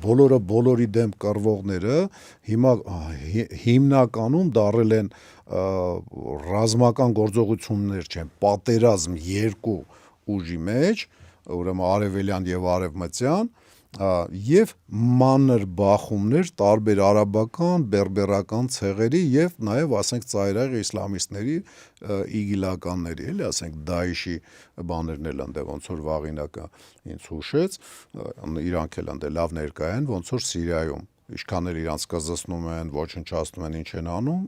բոլորի դեմ կռվողները հիմա հիմնականում դարել են ռազմական գործողություններ չեն, պատերազմ երկու ուժի մեջ, ուրեմն արևելյան եւ արևմտյան, եւ մանր բախումներ տարբեր արաբական, բերբերական ցեղերի եւ նաեւ ասենք ծայրահեղ իսլամիստների իգիլականների, էլի ասենք Դայեշի բաներն էլ ընդ ոնց որ վաղինակը ինձ հուշեց, իրանք էլ ընդ լավ ներկայ են, ոնց որ Սիրիայում ինչքան էլ իրանց կզսնում են, ոչնչացնում են, ինչ են անում,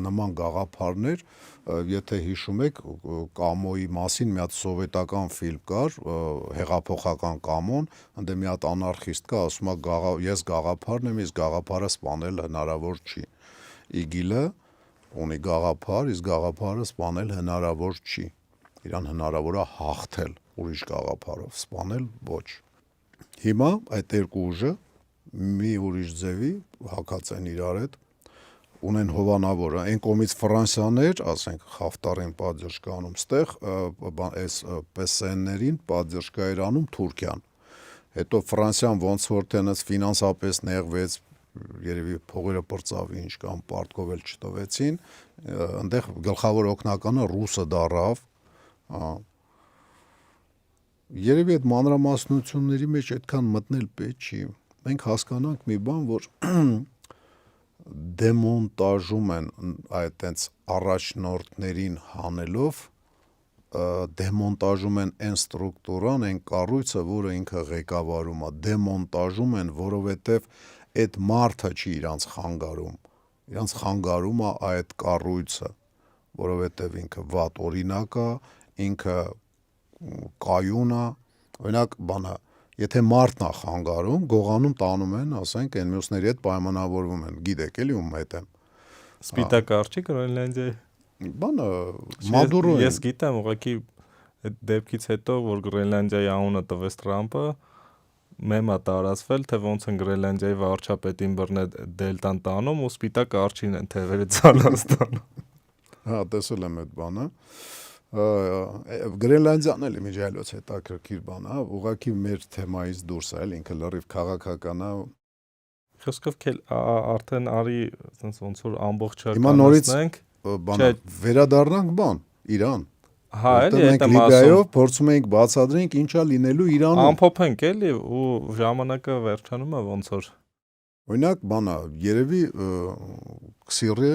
նման գաղափարներ, եթե հիշում եք, Կամոյի մասին մի հատ սովետական ֆիլմ կար, հեղափոխական Կամոն, ընդ մի հատ անարխիստ կա, ասում է ես գաղափարն եմ, իսկ գաղափարը սպանել հնարավոր չի։ ԻԳԻԼ-ը ունի գաղափար, իսկ գաղափարը սպանել հնարավոր չի։ Իրան հնարավոր է հաղթել ուրիշ գաղափարով, սպանել ոչ։ Հիմա այդ երկու ուժը մի ուրիշ ձևի հակած են իրար հետ, ունեն հովանավոր, այն կողմից Ֆրանսիաներ, ասենք Հաֆտարին պատժ կանում, ստեղ այս ՊՍՆ-ներին պատժ կա անում Թուրքիան, հետո Ֆրանսիան ոնց որ տենս ֆինանսապես նեղվեց, երևի փողերը պրծավ, ինչ կամ պարտքով էլ չտվեցին, այնտեղ գլխավոր օգնականը ռուսը դարավ, երևի այդ մանրամասնությունների մեջ այդքան մտնել պետք չի, մենք հասկանանք մի բան, որ դեմոնտաժում են այդտենց առաջնորդներին հանելով, դեմոնտաժում են այն ստրուկտուրան, այն կառույցը, որը ինքը ղեկավարում է, դեմոնտաժում են, որովհետև այդ մարդը չի իրանց խանգարում, իրանց խանգարում է այդ կառույցը, որովհետև ինքը վատ օրինակ է, ինքը կայուն է, օրինակ բանը, եթե մարդն է խանգարում, գողանում տանում են, ասենք, այն մյուսների հետ պայմանավորվում են, գիտեք էլի ում հետ եմ։ Սպիտակ արջի Գրենլանդիայի։ Բանը Մադուրո ես գիտեմ, ուղղակի այդ դեպքից հետո, որ Գրենլանդիայի անունը տվեց Թրամփը, մեմա տարածվել, թե ոնց են Գրենլանդիայի վարչապետին բռնել դելտան տանում ու սպիտակ արջին են թևերը ցալած տանում։ Հա, տեսել եմ այդ բանը։ Գրենլանդիան էլ իմիջիայլոց հետաքրքիր բան է, ուղղակի մեր թեմայից դուրս է, էլ ինքը լրիվ քաղաքական է։ Խոսքով արդեն արի ոնց որ ամբողջ հիմա նորից բանը վերադառնանք բան, Իրան։ Հա, էլի այդ Լիբիայով փորձում ենք բացատրենք ինչա լինելու Իրանում։ Ամփոփենք էլի ու ժամանակը վերջանում է ոնց որ։ Օրինակ բանա, երևի քսիրի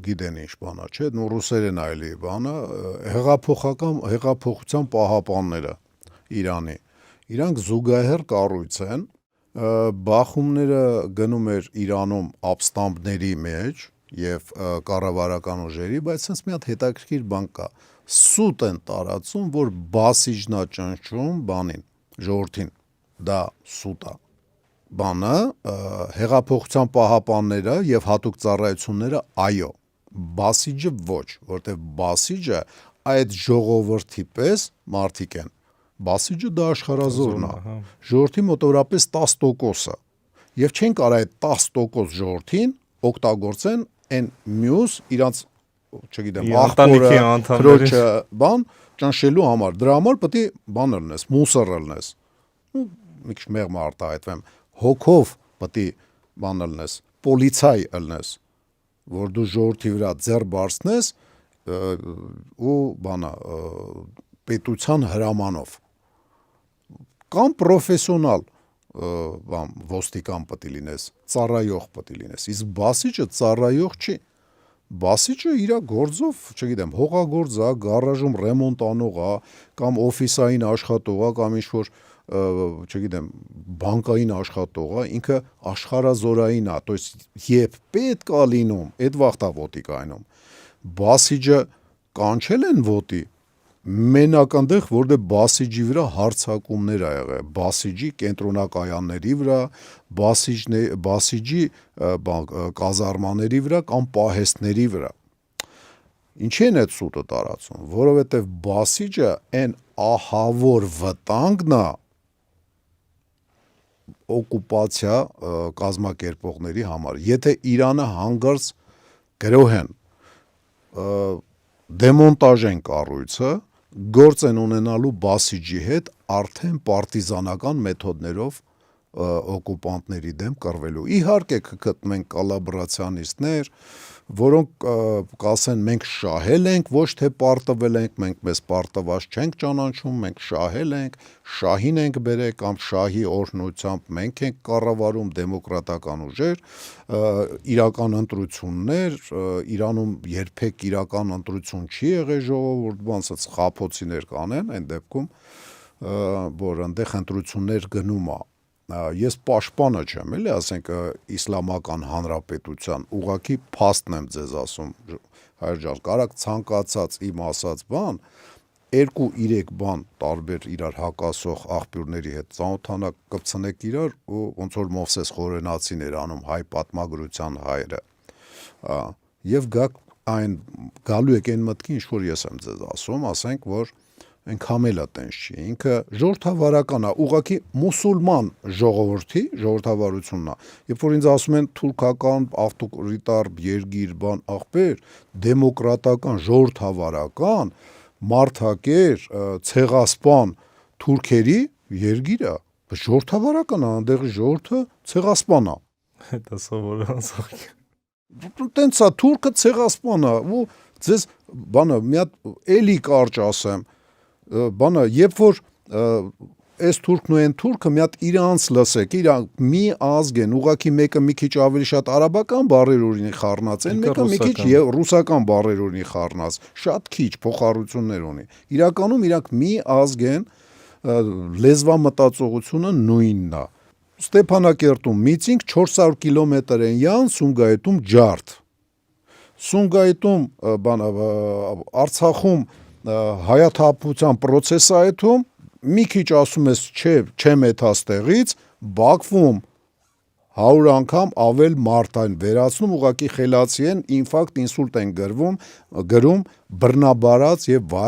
գիտեն ինչ բանա, չէ, նո ռուսերեն այլի բանա, հեղափոխության պահապանները Իրանի։ Իրանք զուգահեռ կառույց են, բախումները գնում էր Իրանում ապստամբների մեջ եւ կառավարական ուժերի, բայց sense մի հատ հետաքրքիր բան կա, սուտ են տարածում, որ բասիջն է ճնշում բանին, ժողովրդին, դա սուտ է, բանը հեղափոխության պահապանները եւ հատուկ ծառայությունները այո, բասիջը ոչ, որտեվ բասիջը այդ ժողովրդի պես մարդիկ են, բասիջը դա աշխարհազորն է, ժողովրդի մոտավորապես 10%-ը, եւ չեն կարող այդ 10% ժողովրդին օգտագործեն այն մյուս իրանց, չգիտեմ, ախորը, քրոջը, բան ճնշելու համար, դրա համար պետք է բան լնես, մուսոր լնես, մի քիչ մեղմ արտահայտվեմ, հոգով պետք է բան լնես, պոլիցայ լնես, որ դու ժողովրդի վրա ձեռ բարձնես ու բանա պետության հրամանով կամ պրոֆեսիոնալ ոստիկան պետք է լինես, ծառայող պետք է լինես, իսկ բասիջը ծառայող չի, բասիջը իր գործով, չգիտեմ, հողագործ է, գարաժում ռեմոնտ անող է, կամ օֆիսային աշխատող է, կամ ինչ-որ, չգիտեմ, բանկային աշխատող է, ինքը աշխարհազորային է, то есть երբ պետք է լինում, այդ վաղտա ոտի կայնում, բասիջը կանչել են ոտի, մենակ այնտեղ, որտեղ բասիջի վրա հարձակումներ ա եղել, բասիջի կենտրոնակայանների վրա, բասիջի կազարմաների վրա կամ պահեստների վրա։ Ինչի են այդ սուտը տարածում, որովհետև բասիջը այն ահավոր վտանգն է օկուպացիա կազմակերպողների համար։ Եթե Իրանը հանգարց գրոհ են, դեմոնտաժ են կառույցը, գործ են ունենալու բասիջի հետ արդեն պարտիզանական մեթոդներով օկուպանտների դեմ կռվելու։ Իհարկե կգտնենք կոլաբորացիոնիստներ, որոնք կասեն մենք շահել ենք, ոչ թե պարտվել ենք, մենք մեզ պարտված չենք ճանաչում, մենք շահել ենք, շահին ենք բերել կամ շահի օրհնությամբ մենք ենք կառավարում դեմոկրատական ուժեր, իրական ընտրություններ, Իրանում երբեք իրական ընտրություն չի եղել ժողովուրդ, ոնց խափոցիներ կանեն այն դեպքում, որ այնտեղ ընտրություններ գնում է։ Ես պաշտպանը չեմ, էլի, ասենք իսլամական հանրապետության, ուղղակի փաստն եմ ձեզ ասում, հայր ջան, կարաք ցանկացած իմ ասած բան, 2-3 բան տարբեր իրար հակասող աղբյուրների հետ ծանոթանաք, կպցնեք իրար ու ոնց որ Մովսես Խորենացին էր անում հայ պատմագրության հայրը, եւ գալու եք այն մտքի, ինչ որ ես եմ ձեզ ասում, ասենք, որ այնքան էլ տենց չի, ինքը ժողովրդավարական է, ուղղակի մուսուլման ժողովրդի ժողովրդավարությունն է, երբ որ ինձ ասում են թուրքական, ավտորիտար երկիր, բան, ախպեր, դեմոկրատական, ժողովրդավարական, մարդակեր, ցեղասպան թուրքերի երկիրը, ժողովրդավարական է, այնտեղի ժողովուրդը ցեղասպան է։ Դա սովորացող։ Տենց է, թուրքը ցեղասպան է, ու ձեզ բանը մի հատ էլի կարճ ասեմ, բանը, երբ որ այս թուրքն ու այն թուրքը մի հատ իրանց լսեք, իրանք մի ազգ են, ուղղակի մեկը մի քիչ ավելի շատ արաբական բառեր ունի խառնած, այն մեկը մի քիչ եւ ռուսական բառեր ունի խառնած, շատ քիչ փոխառություններ ունի։ Իրականում իրանք մի ազգ են, լեզվամտածողությունը նույնն է։ Ստեփանակերտում միծինք 400 կիլոմետր են յան, Սումգայիթում ջարդ։ Սումգայիթում Արցախում հայաթափության պրոցեսը այդում մի քիչ ասում ես չեմ էթաստեղից, Բաքվում 100 անգամ ավել մարդ են վերացնում, ուղղակի խելացի են, ինֆակտ, ինսուլտ են գրում բռնաբարած եւ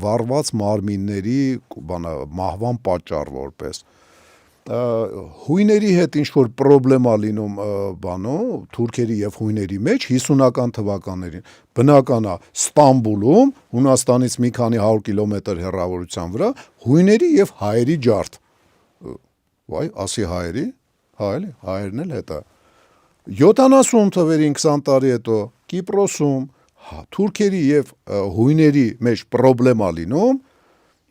վառված մարմինների մահվան պատճառ որպես։ Հույների հետ ինչ-որ պրոբլեմա լինում թուրքերի և հույների մեջ 50-ական թվականներին, բնական է Ստամբուլում, Հունաստանից մի քանի 100 կիլոմետր հեռավորության վրա, հույների և հայերի ջարդ, ասի հայերի, հայերն էլ հետը, 70 թվերին 20 տարի հետո Կիպրոսում, թուրքերի և հույների մեջ պրոբլեմա լինում,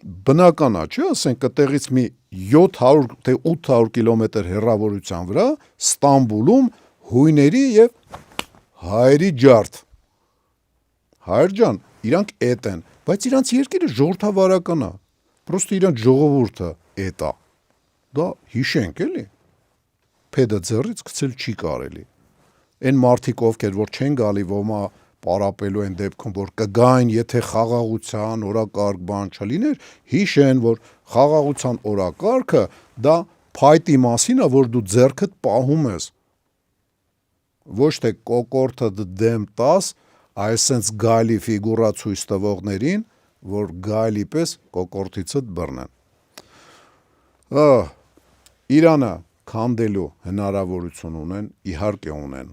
բնական է, չէ, ասենք այդտեղից մի 700 թե 800 կիլոմետր հեռավորության վրա Ստամբուլում հույների եւ հայերի ջարդ։ Հայր ջան, իրանք էդ են, բայց իրանք երկիրը ժողովրդավարական է։ Պրոստը իրանք ժողովուրդը էդ է։ դա հիշենք էլի, փեդը ձեռից գցել չի կարելի, այն մարդիկ ովքեր որ չեն գալի ոմա պարապելու են դեպքում, որ կգային, եթե խաղաղության օրակարգ բան չլիներ, հիշեն, որ խաղաղության օրակարգը դա փայտի մասին է, որ դու ձեռքդ պահում ես, ոչ թե կոկորտը դեմ տաս, այսենց գալի ֆիգուրա ցույց տվողներին, որ գալի պես կոկորտիցդ բռնեն։ Իրանը քանդելու հնարավորություն ունեն, իհարկե ունեն,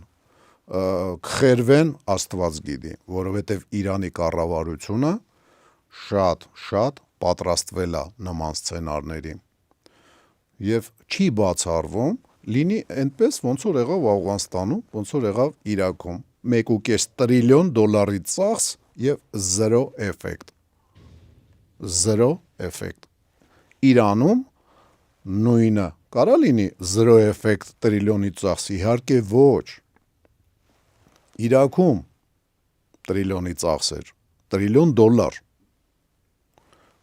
կխերվեն Աստված գիտի, որովհետև Իրանի կառավարությունը շատ պատրաստվել է նման սցենարների եւ չի բացառվում լինի այնպես ոնց որ եղավ Աֆղանստանում, ոնց որ եղավ Իրաքում, 1.5 տրիլիոն դոլարի ծախս եւ 0 էֆեկտ։ 0 էֆեկտ։ Իրանում նույնը կարա լինի 0 էֆեկտ տրիլիոնի ծախս, իհարկե ոչ։ Իրաքում տրիլիոնի ծախս էր, տրիլիոն դոլար,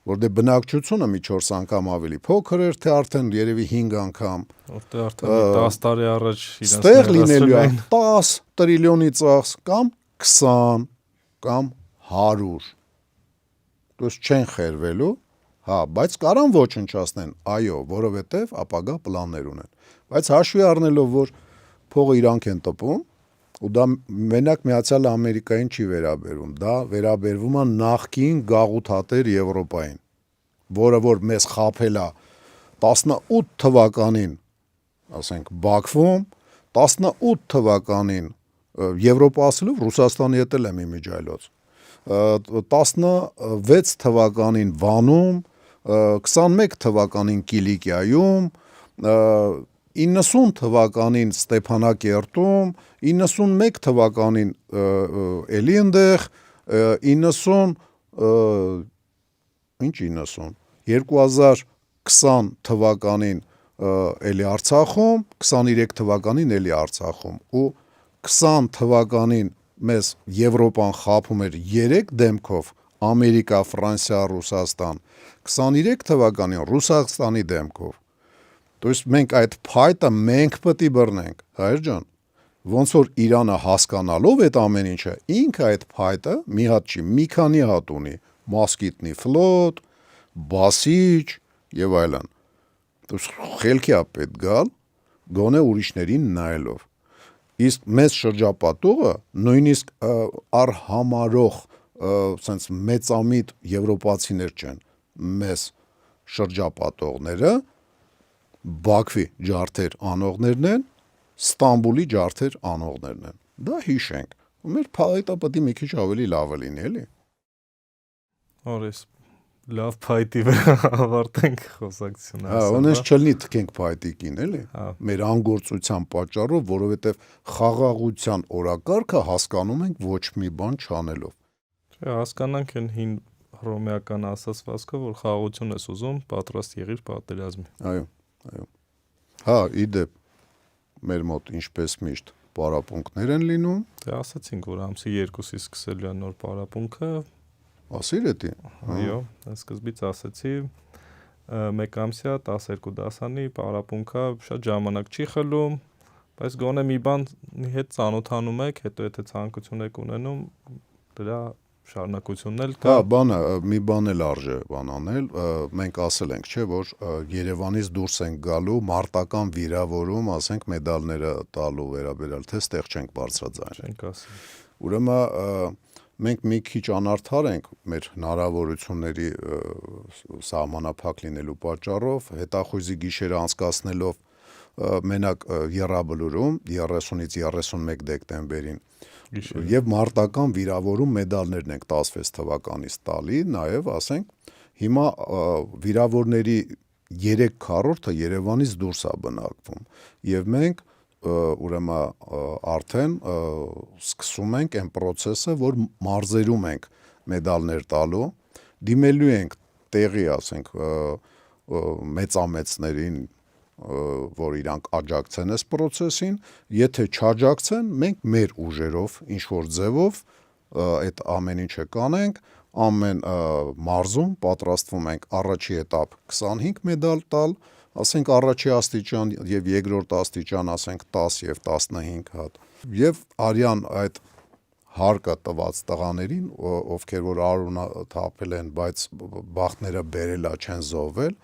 որտեղ բնակչությունը մի 4 անգամ ավելի փոքր էր, թե արդեն երևի 5 անգամ, որտեղ արդեն 10 տարի առաջ ստեղ լինելու է 10 տրիլիոնի ծախս կամ 20 կամ 100, դուս չեն խերվելու, բայց կարան ոչնչացնեն, այո, որովհետև ապագա պլաններ ունեն, բայց հաշվի առնելով, որ փողը իրանք են տպում, ու դա մենակ Միացյալ Ամերիկային չի վերաբերվում, դա վերաբերվում է նախկին գաղութատեր Եվրոպային, որը որ մեզ խաբել է 18 թվականին, ասենք Բաքվում, 18 թվականին Եվրոպա ասելով Ռուսաստանի հետ էլ եմ իմիջայլոց, 16 թվականին Վանում, 21 թվականին Կիլիկիայում, 90 թվականին Ստեփանակերտում, 91 թվականին էլի ընդեղ, 2020 թվականին էլի Արցախում, 23 թվականին էլի Արցախում, ու 20 թվականին մեզ Եվրոպան խաբում էր 3 դեմքով, Ամերիկա, Ֆրանսիա, Ռուսաստան, 23 թվականին Ռուսաստանի դեմքով, То есть մենք այդ փայտը մենք պետք է բռնենք, հայր ջան, ոնց որ Իրանը հասկանալով այդ ամեն ինչը, ինքը այդ փայտը մի հատ չի, մի քանի հատ ունի, մոսկիտնի ֆլոտ, բասիջ եւ այլն։ То есть խելքի է պետք գալ, գոնե ուրիշներին նայելով։ Իսկ մեծ շրջապատողը նույնիսկ արհամարող sense մեծամիտ եվրոպացիներ չեն, մեզ շրջապատողները Բաքվի ջարդեր անողներն են, Ստամբուլի ջարդեր անողներն են։ Դա հիշենք։ Ու մեր փայտը պետք է մի քիչ ավելի լավը լինի, էլի։ Օրես լավ փայտի վրա ավարտենք խոսակցությունը։ Ունես չլինի թքենք փայտիկին, էլի։ Մեր անգործության պատճառով, որովհետև խաղաղության օրակարգը հասկանում ենք ոչ մի բան չանելով։ Չէ, հասկանանք այն հին հռոմեական ասացվածքը, որ խաղաղություն ես ուզում, պատրաստ եղիր պատերազմի։ Այո, այո։ Իդեպ մեր մոտ ինչպես միշտ պարապմունքներ են լինում։ Դե ասացինք, որ ամսի 2-ից սկսելու է նոր պարապմունքը։ Ասիր էդի։ Այո, սկզբից ասացի, մեկ ամսյա 12 դասանի պարապմունքը շատ ժամանակ չի խլում, բայց գոնե մի բանի հետ ծանոթանում եք, հետո եթե ցանկություն եք ունենում, դրա շարունակությունն էլ կա։ Մի բան էլ արժե բան անել, մենք ասել ենք, չէ, որ Երևանից դուրս ենք գալու մարտական վիրավորում, ասենք մեդալները տալու վերաբերյալ, թե ստեղ չենք բարձրաձայն։ Չենք ասել։ Ուրեմն մենք մի քիչ անարդար ենք մեր հնարավորությունների սահմանափակ լինելու պատճառով, հետախույզի գիշերը անցկացնելով մենակ Եռաբլուրում 30-ից 31 դեկտեմբերին եւ մարտական վիրավորում մեդալներն ենք 16 թվականից տալի, նաեւ ասենք հիմա վիրավորների 3/4-ը Երևանից դուրս է բնակվում եւ մենք ուրեմն արդեն սկսում ենք այն process-ը, որ մարզերում ենք մեդալներ տալու, դիմելու ենք տեղի, ասենք մեծամեծներին, որ իրանք աջակցեն այս process-ին, եթե չաջակցեն, մենք մեր ուժերով, ինչ-որ ձևով այդ ամեն ինչը կանենք, ամեն մարզում պատրաստվում ենք առաջի էտապ 25 մեդալ տալ, ասենք առաջի աստիճան եւ երկրորդ աստիճան, ասենք 10 եւ 15 հատ։ Եվ արյան այդ հարկը տված տղաներին, ովքեր որ արունը թափել են, բայց բախտները բերելա չեն զոհվել,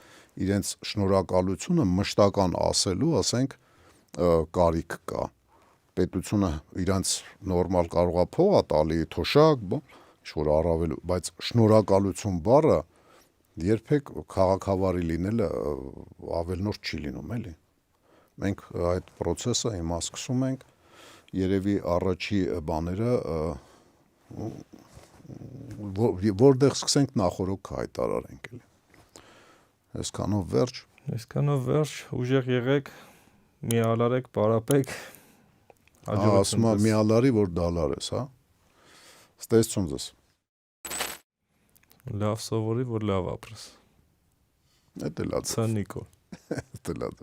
իրենց շնորհակալությունը մշտական ասելու, ասենք, կարիք կա։ Պետությունը իրանց նորմալ կարողա փողա տալի, թոշակ, ինչ-որ առավել, բայց շնորհակալություն բառը երբեք քաղաքավարի լինելը ավելնորդ չի լինում, էլի։ Մենք այդ process-ը հիմա սկսում ենք, երևի առաջի բաները, որտեղ սկսենք նախորոք հայտարարենք, էլի։ Այսքանով վերջ։ Այսքանով վերջ, ուժեղ եղեք, միալարեք, պարապեք։ Ասում եմ միալարի, որ դալար ես, հա։ Ստեսություն ձեզ։ Լավ սովորի, որ լավ ապրես։ Դա լավ։ Ցանիկո։ Դա լավ։